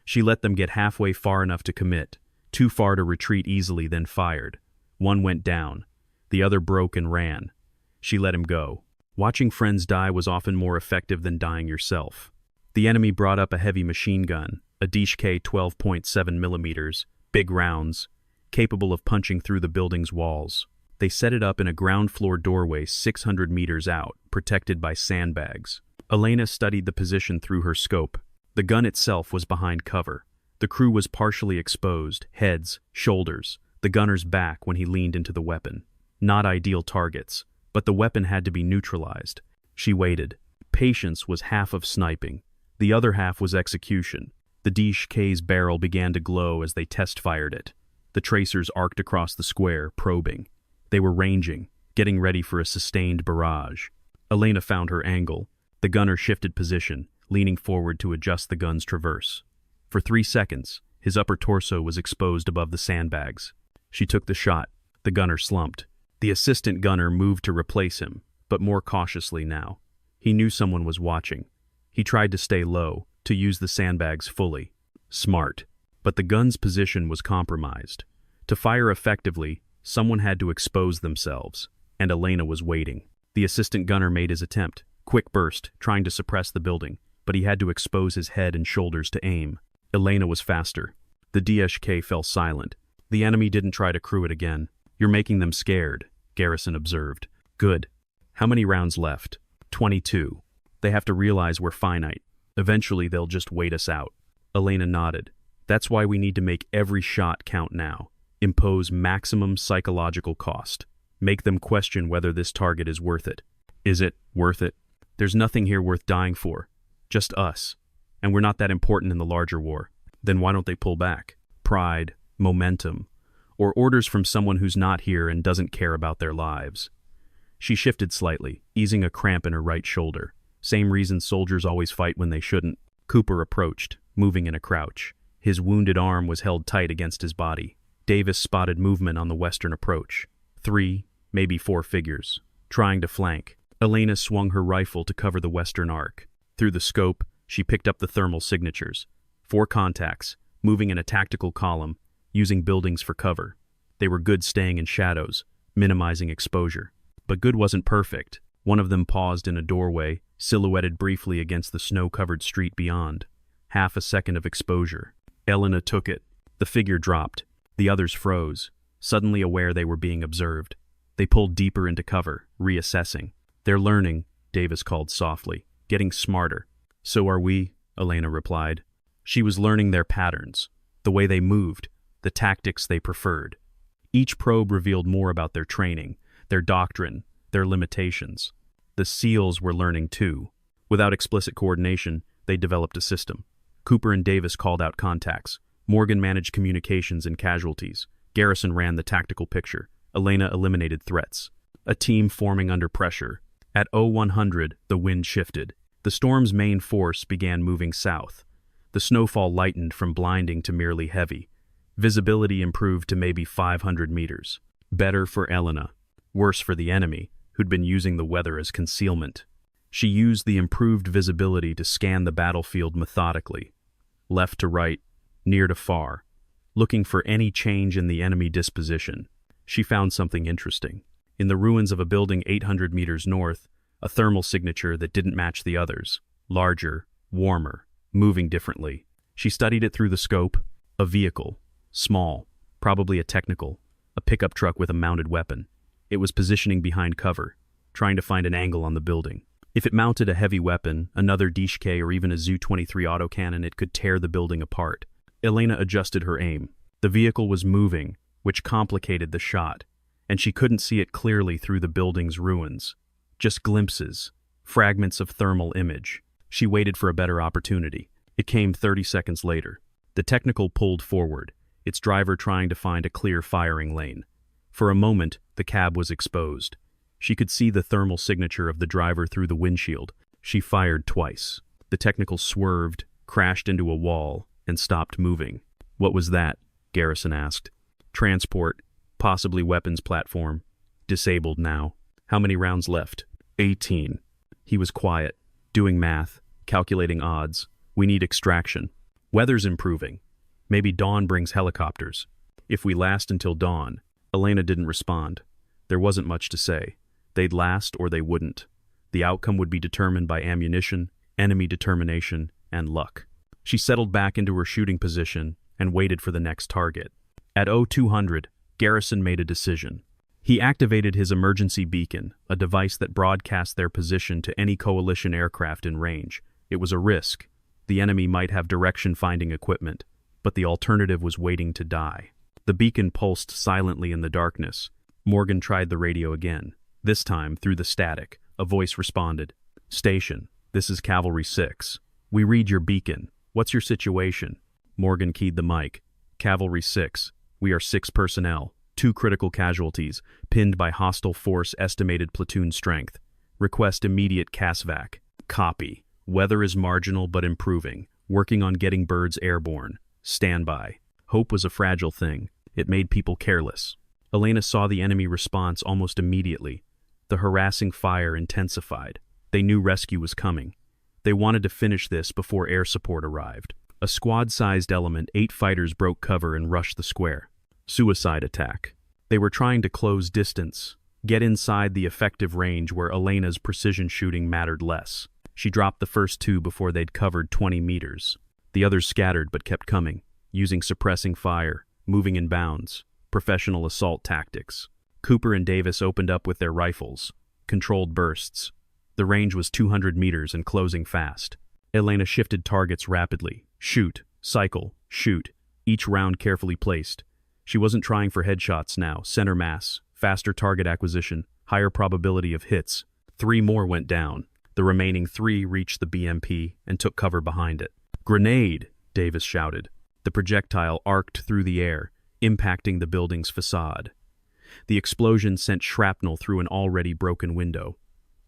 She let them get halfway far enough to commit, too far to retreat easily, then fired. One went down. The other broke and ran. She let him go. Watching friends die was often more effective than dying yourself. The enemy brought up a heavy machine gun, a DSK 12.7 millimeters, big rounds, capable of punching through the building's walls. They set it up in a ground-floor doorway 600 meters out, protected by sandbags. Elena studied the position through her scope. The gun itself was behind cover. The crew was partially exposed, heads, shoulders, the gunner's back when he leaned into the weapon. Not ideal targets, but the weapon had to be neutralized. She waited. Patience was half of sniping. The other half was execution. The DSK's barrel began to glow as they test-fired it. The tracers arced across the square, probing. They were ranging, getting ready for a sustained barrage. Elena found her angle. The gunner shifted position, leaning forward to adjust the gun's traverse. For 3 seconds, his upper torso was exposed above the sandbags. She took the shot. The gunner slumped. The assistant gunner moved to replace him, but more cautiously now. He knew someone was watching. He tried to stay low, to use the sandbags fully. Smart. But the gun's position was compromised. To fire effectively, someone had to expose themselves, and Elena was waiting. The assistant gunner made his attempt. Quick burst, trying to suppress the building, but he had to expose his head and shoulders to aim. Elena was faster. The DSK fell silent. The enemy didn't try to crew it again. You're making them scared, Garrison observed. Good. How many rounds left? 22. They have to realize we're finite. Eventually they'll just wait us out. Elena nodded. That's why we need to make every shot count now. Impose maximum psychological cost. Make them question whether this target is worth it. Is it worth it? There's nothing here worth dying for. Just us. And we're not that important in the larger war. Then why don't they pull back? Pride, momentum, or orders from someone who's not here and doesn't care about their lives. She shifted slightly, easing a cramp in her right shoulder. Same reason soldiers always fight when they shouldn't. Cooper approached, moving in a crouch. His wounded arm was held tight against his body. Davis spotted movement on the western approach. 3, maybe 4 figures, trying to flank. Elena swung her rifle to cover the western arc. Through the scope, She picked up the thermal signatures. 4 contacts, moving in a tactical column, using buildings for cover. They were good staying in shadows, minimizing exposure. But good wasn't perfect. One of them paused in a doorway, silhouetted briefly against the snow-covered street beyond. Half a second of exposure. Elena took it. The figure dropped. The others froze, suddenly aware they were being observed. They pulled deeper into cover, reassessing. "They're learning," Davis called softly, "getting smarter." "So are we," Elena replied. She was learning their patterns, the way they moved, the tactics they preferred. Each probe revealed more about their training, their doctrine, their limitations. The SEALs were learning too. Without explicit coordination, they developed a system. Cooper and Davis called out contacts. Morgan managed communications and casualties. Garrison ran the tactical picture. Elena eliminated threats. A team forming under pressure. At 0100, the wind shifted. The storm's main force began moving south. The snowfall lightened from blinding to merely heavy. Visibility improved to maybe 500 meters. Better for Elena. Worse for the enemy, who'd been using the weather as concealment. She used the improved visibility to scan the battlefield methodically. Left to right, near to far, looking for any change in the enemy disposition. She found something interesting. In the ruins of a building 800 meters north, a thermal signature that didn't match the others. Larger, warmer, moving differently. She studied it through the scope. A vehicle. Small, probably a technical. A pickup truck with a mounted weapon. It was positioning behind cover, trying to find an angle on the building. If it mounted a heavy weapon, another Dishke or even a Zu-23 autocannon, it could tear the building apart. Elena adjusted her aim. The vehicle was moving, which complicated the shot, and she couldn't see it clearly through the building's ruins. Just glimpses, fragments of thermal image. She waited for a better opportunity. It came 30 seconds later. The technical pulled forward, its driver trying to find a clear firing lane. For a moment, the cab was exposed. She could see the thermal signature of the driver through the windshield. She fired twice. The technical swerved, crashed into a wall, and stopped moving. "What was that?" Garrison asked. "Transport, possibly weapons platform. Disabled now." "How many rounds left?" 18. He was quiet, doing math, calculating odds. "We need extraction. Weather's improving. Maybe dawn brings helicopters. If we last until dawn." Elena didn't respond. There wasn't much to say. They'd last or they wouldn't. The outcome would be determined by ammunition, enemy determination, and luck. She settled back into her shooting position and waited for the next target. At 0200, Garrison made a decision. He activated his emergency beacon, a device that broadcast their position to any coalition aircraft in range. It was a risk. The enemy might have direction-finding equipment, but the alternative was waiting to die. The beacon pulsed silently in the darkness. Morgan tried the radio again. This time, through the static, a voice responded. "Station, this is Cavalry 6. We read your beacon. What's your situation?" Morgan keyed the mic. "Cavalry 6. We are 6 personnel. 2 critical casualties, pinned by hostile force estimated platoon strength. Request immediate CASVAC. Copy. Weather is marginal but improving. Working on getting birds airborne. Stand by." Hope was a fragile thing. It made people careless. Elena saw the enemy response almost immediately. The harassing fire intensified. They knew rescue was coming. They wanted to finish this before air support arrived. A squad-sized element, 8 fighters broke cover and rushed the square. Suicide attack. They were trying to close distance, get inside the effective range where Elena's precision shooting mattered less. She dropped the first 2 before they'd covered 20 meters. The others scattered but kept coming, using suppressing fire, moving in bounds, professional assault tactics. Cooper and Davis opened up with their rifles, controlled bursts. The range was 200 meters and closing fast. Elena shifted targets rapidly. Shoot, cycle, shoot, each round carefully placed. She wasn't trying for headshots now. Center mass, faster target acquisition, higher probability of hits. 3 more went down. The remaining 3 reached the BMP and took cover behind it. "Grenade!" Davis shouted. The projectile arced through the air, impacting the building's facade. The explosion sent shrapnel through an already broken window.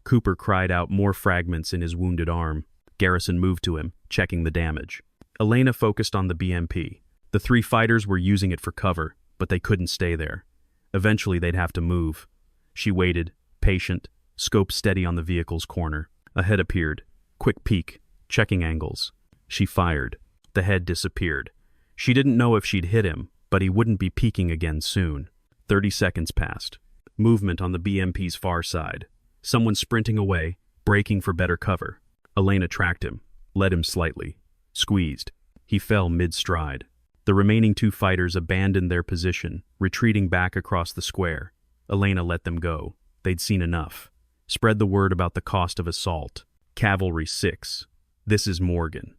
Cooper cried out more fragments in his wounded arm. Garrison moved to him, checking the damage. Elena focused on the BMP. The 3 fighters were using it for cover, but they couldn't stay there. Eventually they'd have to move. She waited, patient, scope steady on the vehicle's corner. A head appeared. Quick peek. checking angles. She fired. The head disappeared. She didn't know if she'd hit him, but he wouldn't be peeking again soon. 30 seconds passed. Movement on the BMP's far side. Someone sprinting away, braking for better cover. Elena tracked him, led him slightly. Squeezed. He fell mid-stride. The remaining two fighters abandoned their position, retreating back across the square. Elena let them go. They'd seen enough. Spread the word about the cost of assault. Cavalry 6. This is Morgan.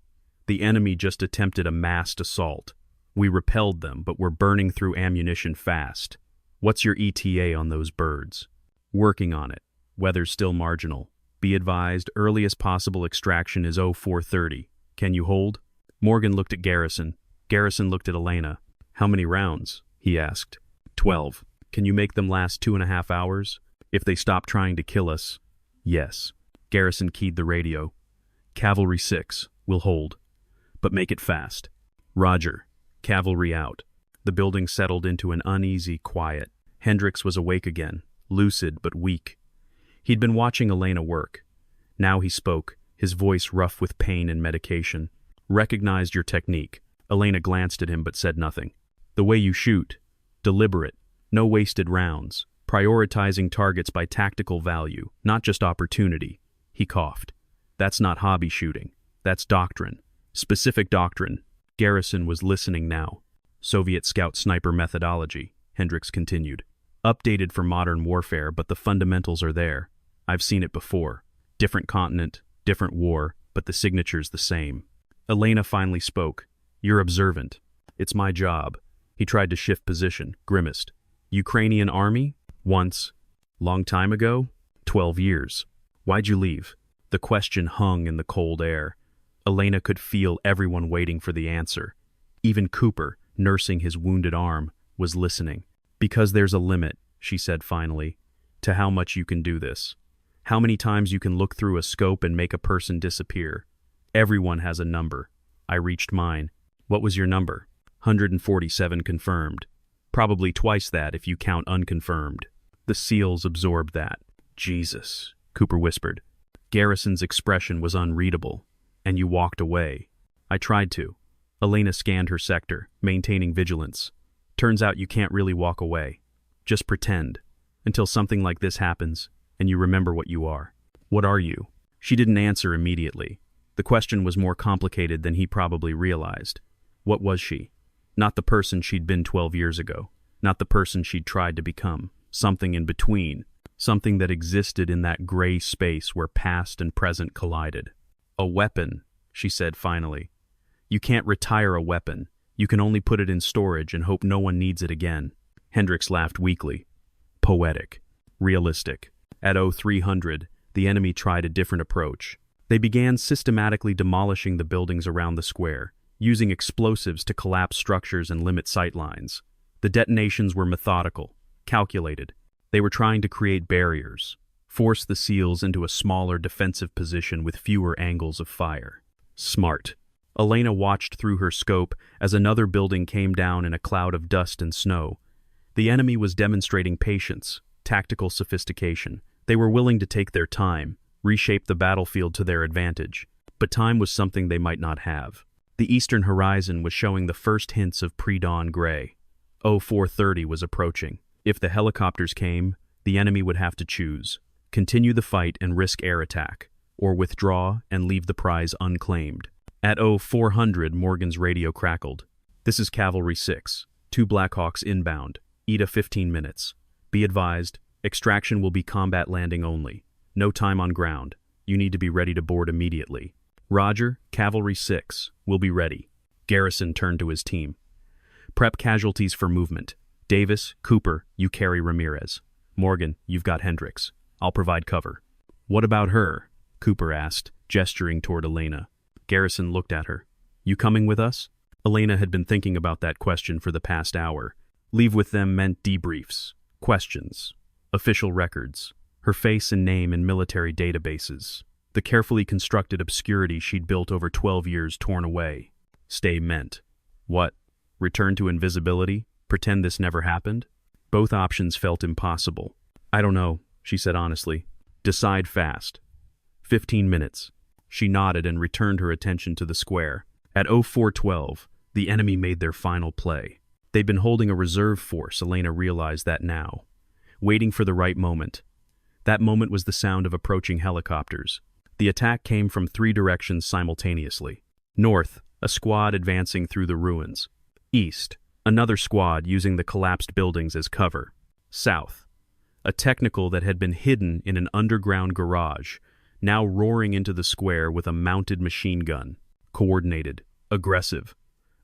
The enemy just attempted a massed assault. We repelled them, but we're burning through ammunition fast. What's your ETA on those birds? Working on it. Weather's still marginal. Be advised, earliest possible extraction is 0430. Can you hold? Morgan looked at Garrison. Garrison looked at Elena. How many rounds? He asked. 12. Can you make them last 2.5 hours? If they stop trying to kill us? Yes. Garrison keyed the radio. Cavalry 6. We'll hold. But make it fast. Roger. Cavalry out. The building settled into an uneasy quiet. Hendricks was awake again, lucid but weak. He'd been watching Elena work. Now he spoke, his voice rough with pain and medication. Recognized your technique. Elena glanced at him but said nothing. The way you shoot. Deliberate. No wasted rounds. Prioritizing targets by tactical value, not just opportunity. He coughed. That's not hobby shooting. That's doctrine. Specific doctrine. Garrison was listening now. Soviet scout sniper methodology, Hendricks continued. Updated for modern warfare, but the fundamentals are there. I've seen it before. Different continent, different war, but the signature's the same. Elena finally spoke. You're observant. It's my job. He tried to shift position, grimaced. Ukrainian army? Once. Long time ago? 12 years. Why'd you leave? The question hung in the cold air. Elena could feel everyone waiting for the answer. Even Cooper, nursing his wounded arm, was listening. Because there's a limit, she said finally, to how much you can do this. How many times you can look through a scope and make a person disappear. Everyone has a number. I reached mine. What was your number? 147 confirmed. Probably twice that if you count unconfirmed. The SEALs absorbed that. Jesus, Cooper whispered. Garrison's expression was unreadable. And you walked away. I tried to. Elena scanned her sector, maintaining vigilance. Turns out you can't really walk away. Just pretend. Until something like this happens, and you remember what you are. What are you? She didn't answer immediately. The question was more complicated than he probably realized. What was she? Not the person she'd been 12 years ago. Not the person she'd tried to become. Something in between. Something that existed in that gray space where past and present collided. A weapon, she said finally. You can't retire a weapon. You can only put it in storage and hope no one needs it again. Hendricks laughed weakly. Poetic. Realistic. At 0300, the enemy tried a different approach. They began systematically demolishing the buildings around the square, using explosives to collapse structures and limit sightlines. The detonations were methodical, calculated. They were trying to create barriers, force the SEALs into a smaller defensive position with fewer angles of fire. Smart. Elena watched through her scope as another building came down in a cloud of dust and snow. The enemy was demonstrating patience, tactical sophistication. They were willing to take their time, reshape the battlefield to their advantage. But time was something they might not have. The eastern horizon was showing the first hints of pre-dawn gray. 0430 was approaching. If the helicopters came, the enemy would have to choose. Continue the fight and risk air attack, or withdraw and leave the prize unclaimed. At 0400, Morgan's radio crackled. This is Cavalry 6. 2 Blackhawks inbound. ETA 15 minutes. Be advised, extraction will be combat landing only. No time on ground. You need to be ready to board immediately. Roger, Cavalry 6. We'll be ready. Garrison turned to his team. Prep casualties for movement. Davis, Cooper, you carry Ramirez. Morgan, you've got Hendricks. I'll provide cover. What about her? Cooper asked, gesturing toward Elena. Garrison looked at her. You coming with us? Elena had been thinking about that question for the past hour. Leave with them meant debriefs, questions, official records, her face and name in military databases. The carefully constructed obscurity she'd built over 12 years torn away. Stay meant. What? Return to invisibility? Pretend this never happened? Both options felt impossible. I don't know, she said honestly. Decide fast. 15 minutes. She nodded and returned her attention to the square. At 0412, the enemy made their final play. They'd been holding a reserve force, Elena realized that now, waiting for the right moment. That moment was the sound of approaching helicopters. The attack came from 3 directions simultaneously. North, a squad advancing through the ruins. East, another squad using the collapsed buildings as cover. South, a technical that had been hidden in an underground garage, now roaring into the square with a mounted machine gun. Coordinated, aggressive.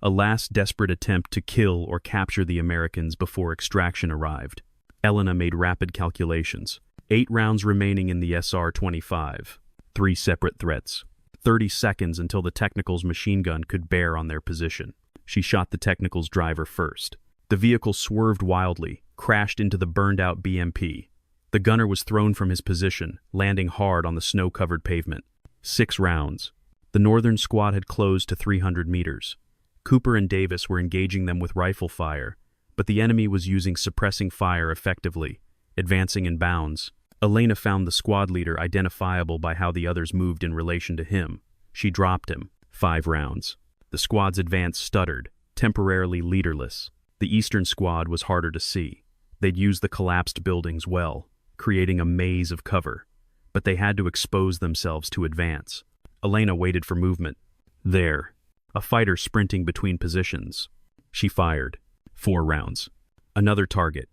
A last desperate attempt to kill or capture the Americans before extraction arrived. Elena made rapid calculations. 8 rounds remaining in the SR-25. 3 separate threats. 30 seconds until the technical's machine gun could bear on their position. She shot the technical's driver first. The vehicle swerved wildly, crashed into the burned-out BMP. The gunner was thrown from his position, landing hard on the snow-covered pavement. 6 rounds. The northern squad had closed to 300 meters. Cooper and Davis were engaging them with rifle fire, but the enemy was using suppressing fire effectively, advancing in bounds. Elena found the squad leader identifiable by how the others moved in relation to him. She dropped him. 5 rounds. The squad's advance stuttered, temporarily leaderless. The eastern squad was harder to see. They'd used the collapsed buildings well, creating a maze of cover, but they had to expose themselves to advance. Elena waited for movement. There, a fighter sprinting between positions. She fired. 4 rounds. Another target.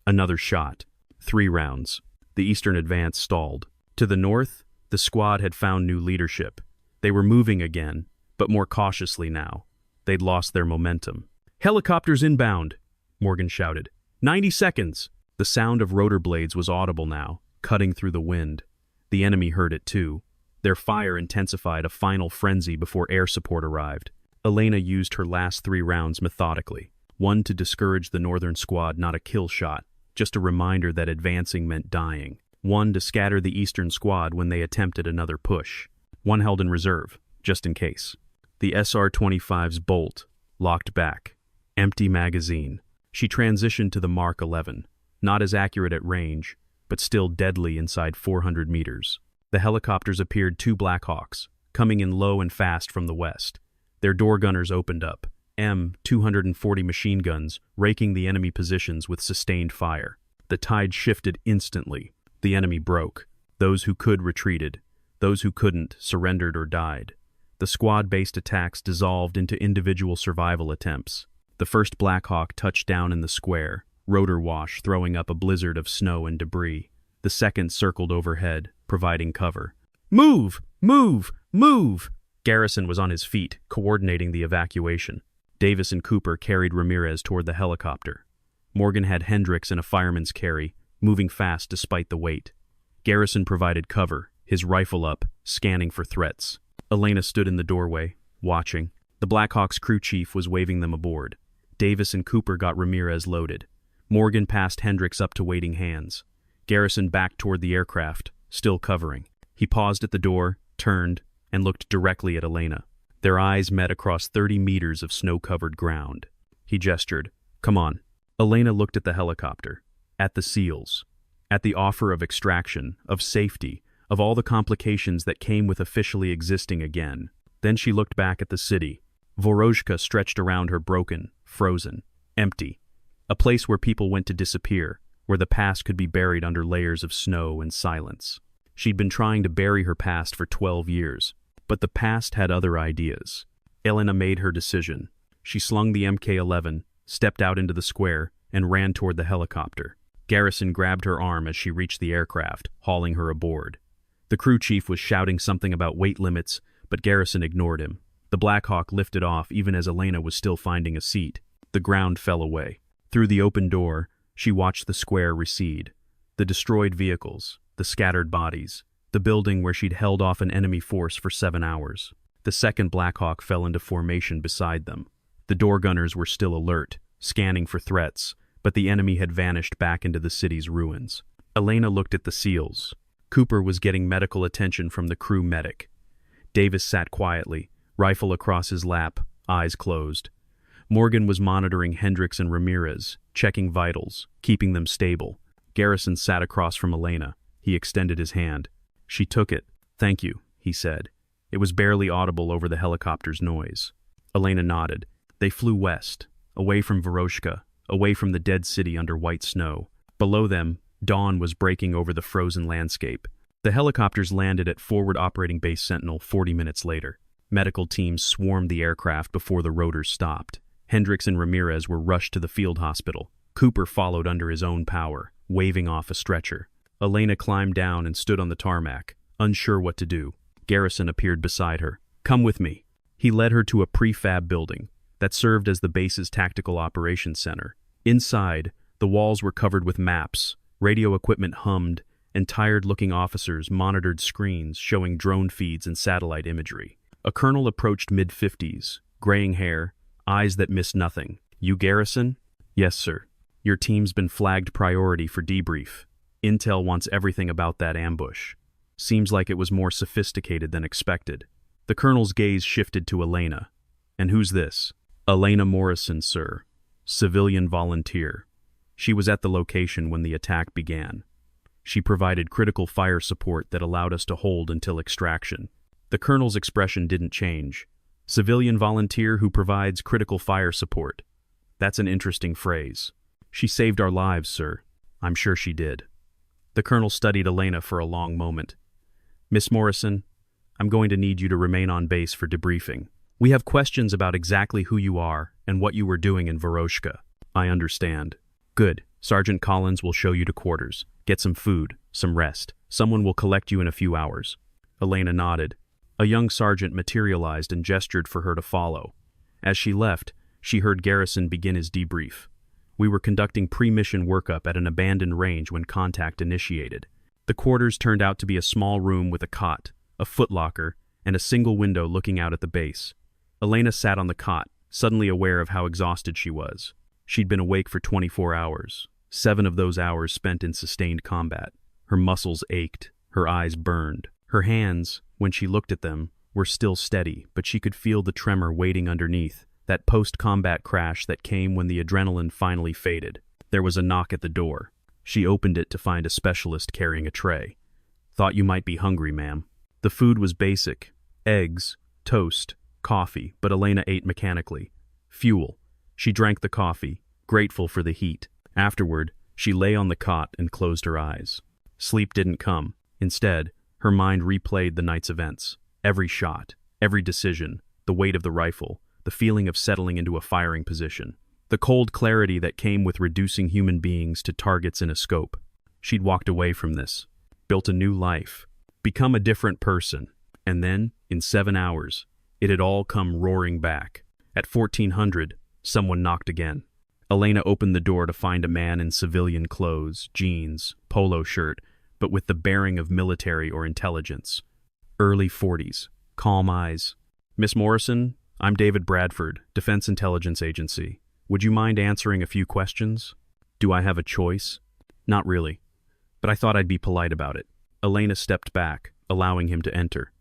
Another shot. 3 rounds. The eastern advance stalled. To the north, the squad had found new leadership. They were moving again, but more cautiously now. They'd lost their momentum. "Helicopters inbound," Morgan shouted. 90 seconds! The sound of rotor blades was audible now, cutting through the wind. The enemy heard it too. Their fire intensified a final frenzy before air support arrived. Elena used her last 3 rounds methodically. 1 to discourage the northern squad, not a kill shot, just a reminder that advancing meant dying. 1 to scatter the eastern squad when they attempted another push. 1 held in reserve, just in case. The SR-25's bolt locked back. Empty magazine. She transitioned to the Mark 11, not as accurate at range, but still deadly inside 400 meters. The helicopters appeared 2 Blackhawks, coming in low and fast from the west. Their door gunners opened up, M240 machine guns raking the enemy positions with sustained fire. The tide shifted instantly. The enemy broke. Those who could retreated. Those who couldn't surrendered or died. The squad-based attacks dissolved into individual survival attempts. The first Blackhawk touched down in the square, rotor wash throwing up a blizzard of snow and debris. The second circled overhead, providing cover. "Move! Move! Move!" Garrison was on his feet, coordinating the evacuation. Davis and Cooper carried Ramirez toward the helicopter. Morgan had Hendricks in a fireman's carry, moving fast despite the weight. Garrison provided cover, his rifle up, scanning for threats. Elena stood in the doorway, watching. The Blackhawks crew chief was waving them aboard. Davis and Cooper got Ramirez loaded. Morgan passed Hendricks up to waiting hands. Garrison backed toward the aircraft, still covering. He paused at the door, turned, and looked directly at Elena. Their eyes met across 30 meters of snow-covered ground. He gestured, "Come on." Elena looked at the helicopter, at the SEALs, at the offer of extraction, of safety, of all the complications that came with officially existing again. Then she looked back at the city. Vorozhka stretched around her, broken, frozen, empty. A place where people went to disappear, where the past could be buried under layers of snow and silence. She'd been trying to bury her past for 12 years, but the past had other ideas. Elena made her decision. She slung the MK-11, stepped out into the square, and ran toward the helicopter. Garrison grabbed her arm as she reached the aircraft, hauling her aboard. The crew chief was shouting something about weight limits, but Garrison ignored him. The Blackhawk lifted off even as Elena was still finding a seat. The ground fell away. Through the open door, she watched the square recede. The destroyed vehicles, the scattered bodies, the building where she'd held off an enemy force for 7 hours. The second Blackhawk fell into formation beside them. The door gunners were still alert, scanning for threats, but the enemy had vanished back into the city's ruins. Elena looked at the SEALs. Cooper was getting medical attention from the crew medic. Davis sat quietly, rifle across his lap, eyes closed. Morgan was monitoring Hendricks and Ramirez, checking vitals, keeping them stable. Garrison sat across from Elena. He extended his hand. She took it. "Thank you," he said. It was barely audible over the helicopter's noise. Elena nodded. They flew west, away from Voroshka, away from the dead city under white snow. Below them, dawn was breaking over the frozen landscape. The helicopters landed at Forward Operating Base Sentinel 40 minutes later. Medical teams swarmed the aircraft before the rotors stopped. Hendricks and Ramirez were rushed to the field hospital. Cooper followed under his own power, waving off a stretcher. Elena climbed down and stood on the tarmac, unsure what to do. Garrison appeared beside her. "Come with me." He led her to a prefab building that served as the base's tactical operations center. Inside, the walls were covered with maps, radio equipment hummed, and tired-looking officers monitored screens showing drone feeds and satellite imagery. A colonel approached mid-50s, graying hair, eyes that missed nothing. "You Garrison?" "Yes, sir. Your team's been flagged priority for debrief. Intel wants everything about that ambush. Seems like it was more sophisticated than expected." The colonel's gaze shifted to Elena. "And who's this?" "Elena Morrison, sir. Civilian volunteer. She was at the location when the attack began. She provided critical fire support that allowed us to hold until extraction." The colonel's expression didn't change. "Civilian volunteer who provides critical fire support. That's an interesting phrase." "She saved our lives, sir." "I'm sure she did." The colonel studied Elena for a long moment. "Miss Morrison, I'm going to need you to remain on base for debriefing. We have questions about exactly who you are and what you were doing in Voroshka." "I understand." "Good. Sergeant Collins will show you to quarters. Get some food, some rest. Someone will collect you in a few hours." Elena nodded. A young sergeant materialized and gestured for her to follow. As she left, she heard Garrison begin his debrief. "We were conducting pre-mission workup at an abandoned range when contact initiated. The quarters turned out to be a small room with a cot, a footlocker, and a single window looking out at the base. Elena sat on the cot, suddenly aware of how exhausted she was. She'd been awake for 24 hours, 7 of those hours spent in sustained combat. Her muscles ached, her eyes burned. Her hands, when she looked at them, were still steady, but she could feel the tremor waiting underneath, that post-combat crash that came when the adrenaline finally faded. There was a knock at the door. She opened it to find a specialist carrying a tray. "Thought you might be hungry, ma'am." The food was basic: eggs, toast, coffee, but Elena ate mechanically. Fuel. She drank the coffee, grateful for the heat. Afterward, she lay on the cot and closed her eyes. Sleep didn't come. Instead, her mind replayed the night's events. Every shot, every decision, the weight of the rifle, the feeling of settling into a firing position, the cold clarity that came with reducing human beings to targets in a scope. She'd walked away from this, built a new life, become a different person, and then, in 7 hours, it had all come roaring back. At 1400, someone knocked again. Elena opened the door to find a man in civilian clothes, jeans, polo shirt, but with the bearing of military or intelligence. Early 40s, calm eyes. "Miss Morrison, I'm David Bradford, Defense Intelligence Agency. Would you mind answering a few questions?" "Do I have a choice?" "Not really, but I thought I'd be polite about it." Elena stepped back, allowing him to enter.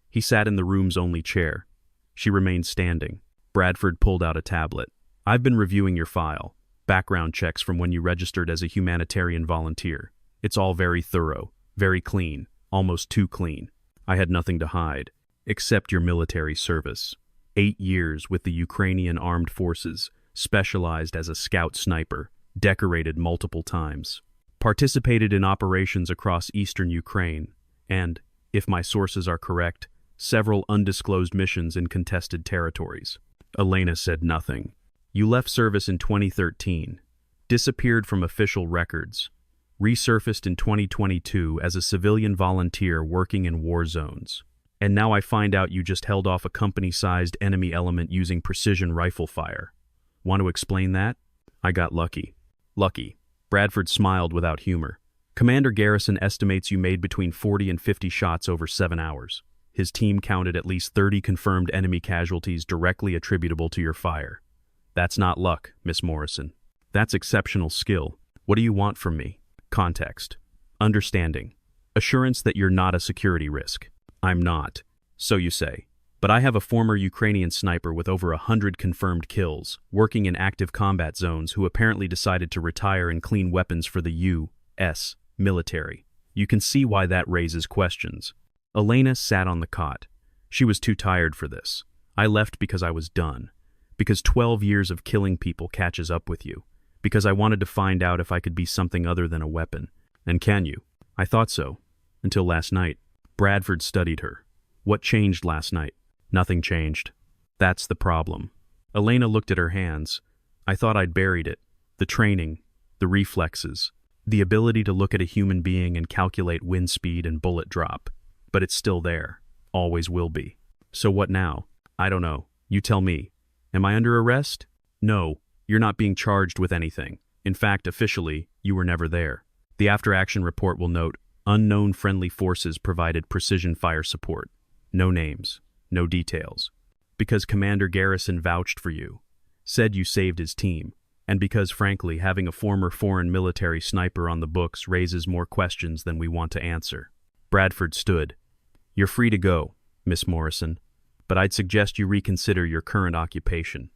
He sat in the room's only chair. She remained standing. Bradford pulled out a tablet. "I've been reviewing your file. Background checks from when you registered as a humanitarian volunteer. It's all very thorough, very clean, almost too clean. I had nothing to hide, except your military service. 8 years with the Ukrainian Armed Forces, specialized as a scout sniper, decorated multiple times. Participated in operations across eastern Ukraine, and, if my sources are correct, several undisclosed missions in contested territories." Elena said nothing. "You left service in 2013, disappeared from official records, resurfaced in 2022 as a civilian volunteer working in war zones. And now I find out you just held off a company-sized enemy element using precision rifle fire. Want to explain that?" "I got lucky." "Lucky." Bradford smiled without humor. "Commander Garrison estimates you made between 40 and 50 shots over 7 hours. His team counted at least 30 confirmed enemy casualties directly attributable to your fire. That's not luck, Miss Morrison. That's exceptional skill. What do you want from me?" "Context. Understanding. Assurance that you're not a security risk." "I'm not." "So you say. But I have a former Ukrainian sniper with over 100 confirmed kills, working in active combat zones who apparently decided to retire and clean weapons for the U.S. military. You can see why that raises questions." Elena sat on the cot. She was too tired for this. I left because I was done. Because 12 years of killing people catches up with you. Because I wanted to find out if I could be something other than a weapon. And can you? I thought so. Until last night. Bradford studied her. What changed last night? Nothing changed. That's the problem. Elena looked at her hands. I thought I'd buried it. The training, the reflexes, the ability to look at a human being and calculate wind speed and bullet drop. But it's still there. Always will be. So what now? I don't know. You tell me. Am I under arrest? No, you're not being charged with anything. In fact, officially, you were never there. The after-action report will note, unknown friendly forces provided precision fire support. No names, no details. Because Commander Garrison vouched for you, said you saved his team, and because, frankly, having a former foreign military sniper on the books raises more questions than we want to answer. Bradford stood. You're free to go, Miss Morrison, but I'd suggest you reconsider your current occupation.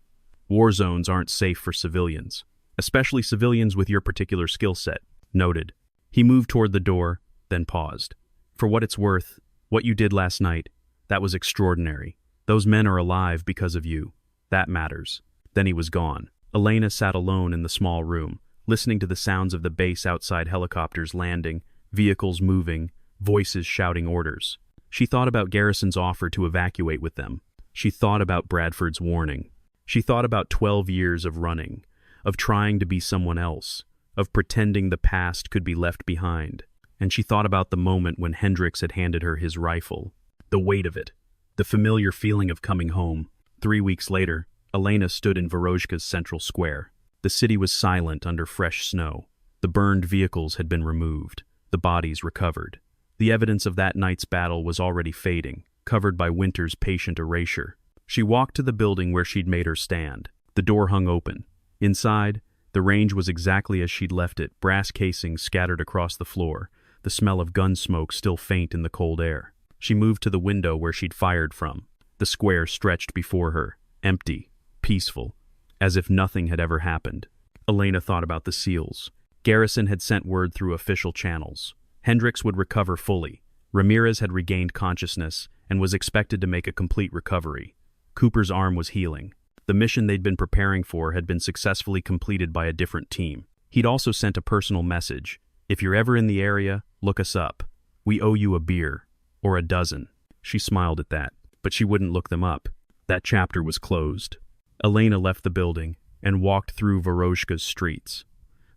War zones aren't safe for civilians, especially civilians with your particular skill set. Noted. He moved toward the door, then paused. For what it's worth, what you did last night, that was extraordinary. Those men are alive because of you. That matters. Then he was gone. Elena sat alone in the small room, listening to the sounds of the base outside, helicopters landing, vehicles moving, voices shouting orders. She thought about Garrison's offer to evacuate with them. She thought about Bradford's warning. She thought about 12 years of running, of trying to be someone else, of pretending the past could be left behind. And she thought about the moment when Hendricks had handed her his rifle. The weight of it. The familiar feeling of coming home. 3 weeks later, Elena stood in Vorozhka's central square. The city was silent under fresh snow. The burned vehicles had been removed. The bodies recovered. The evidence of that night's battle was already fading, covered by winter's patient erasure. She walked to the building where she'd made her stand. The door hung open. Inside, the range was exactly as she'd left it, brass casings scattered across the floor, the smell of gun smoke still faint in the cold air. She moved to the window where she'd fired from. The square stretched before her, empty, peaceful, as if nothing had ever happened. Elena thought about the SEALs. Garrison had sent word through official channels. Hendricks would recover fully. Ramirez had regained consciousness and was expected to make a complete recovery. Cooper's arm was healing. The mission they'd been preparing for had been successfully completed by a different team. He'd also sent a personal message. If you're ever in the area, look us up. We owe you a beer. Or a dozen. She smiled at that, but she wouldn't look them up. That chapter was closed. Elena left the building and walked through Vorozhka's streets.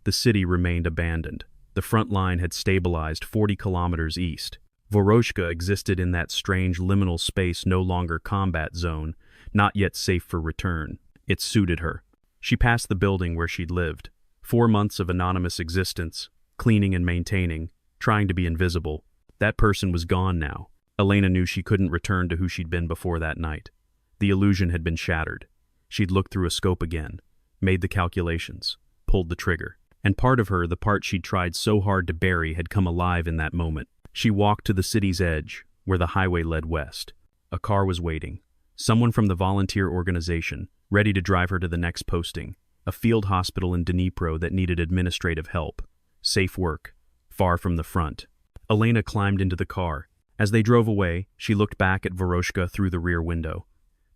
The city remained abandoned. The front line had stabilized 40 kilometers east. Vorozhka existed in that strange liminal space, no longer combat zone, not yet safe for return. It suited her. She passed the building where she'd lived. 4 months of anonymous existence, cleaning and maintaining, trying to be invisible. That person was gone now. Elena knew she couldn't return to who she'd been before that night. The illusion had been shattered. She'd looked through a scope again, made the calculations, pulled the trigger. And part of her, the part she'd tried so hard to bury, had come alive in that moment. She walked to the city's edge, where the highway led west. A car was waiting. Someone from the volunteer organization, ready to drive her to the next posting. A field hospital in Dnipro that needed administrative help. Safe work, far from the front. Elena climbed into the car. As they drove away, she looked back at Vorozhka through the rear window.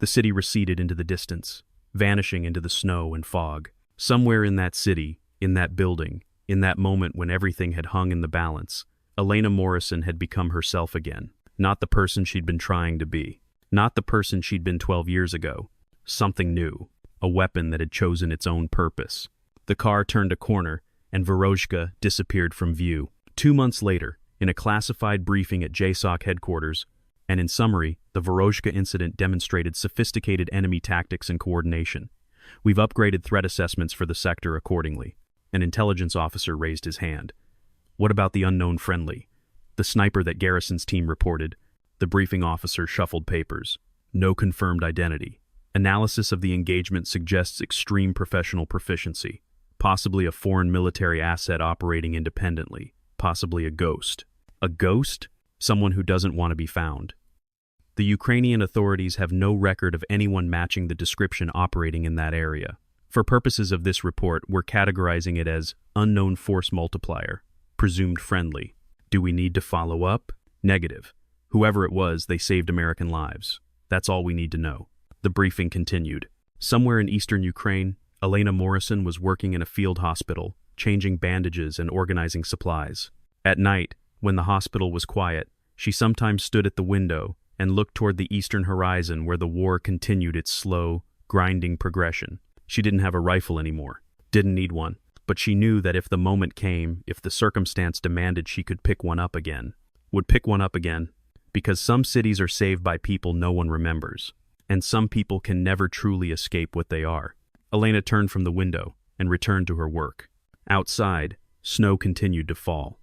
The city receded into the distance, vanishing into the snow and fog. Somewhere in that city, in that building, in that moment when everything had hung in the balance, Elena Morrison had become herself again. Not the person she'd been trying to be. Not the person she'd been 12 years ago. Something new. A weapon that had chosen its own purpose. The car turned a corner, and Vorozhka disappeared from view. 2 months later, in a classified briefing at JSOC headquarters, and in summary, the Vorozhka incident demonstrated sophisticated enemy tactics and coordination. We've upgraded threat assessments for the sector accordingly. An intelligence officer raised his hand. What about the unknown friendly? The sniper that Garrison's team reported. The briefing officer shuffled papers. No confirmed identity. Analysis of the engagement suggests extreme professional proficiency. Possibly a foreign military asset operating independently. Possibly a ghost. A ghost? Someone who doesn't want to be found. The Ukrainian authorities have no record of anyone matching the description operating in that area. For purposes of this report, we're categorizing it as unknown force multiplier, presumed friendly. Do we need to follow up? Negative. Whoever it was, they saved American lives. That's all we need to know. The briefing continued. Somewhere in eastern Ukraine, Elena Morrison was working in a field hospital, changing bandages and organizing supplies. At night, when the hospital was quiet, she sometimes stood at the window and looked toward the eastern horizon where the war continued its slow, grinding progression. She didn't have a rifle anymore, didn't need one, but she knew that if the moment came, if the circumstance demanded, she could pick one up again. Would pick one up again, because some cities are saved by people no one remembers, and some people can never truly escape what they are. Elena turned from the window and returned to her work. Outside, snow continued to fall.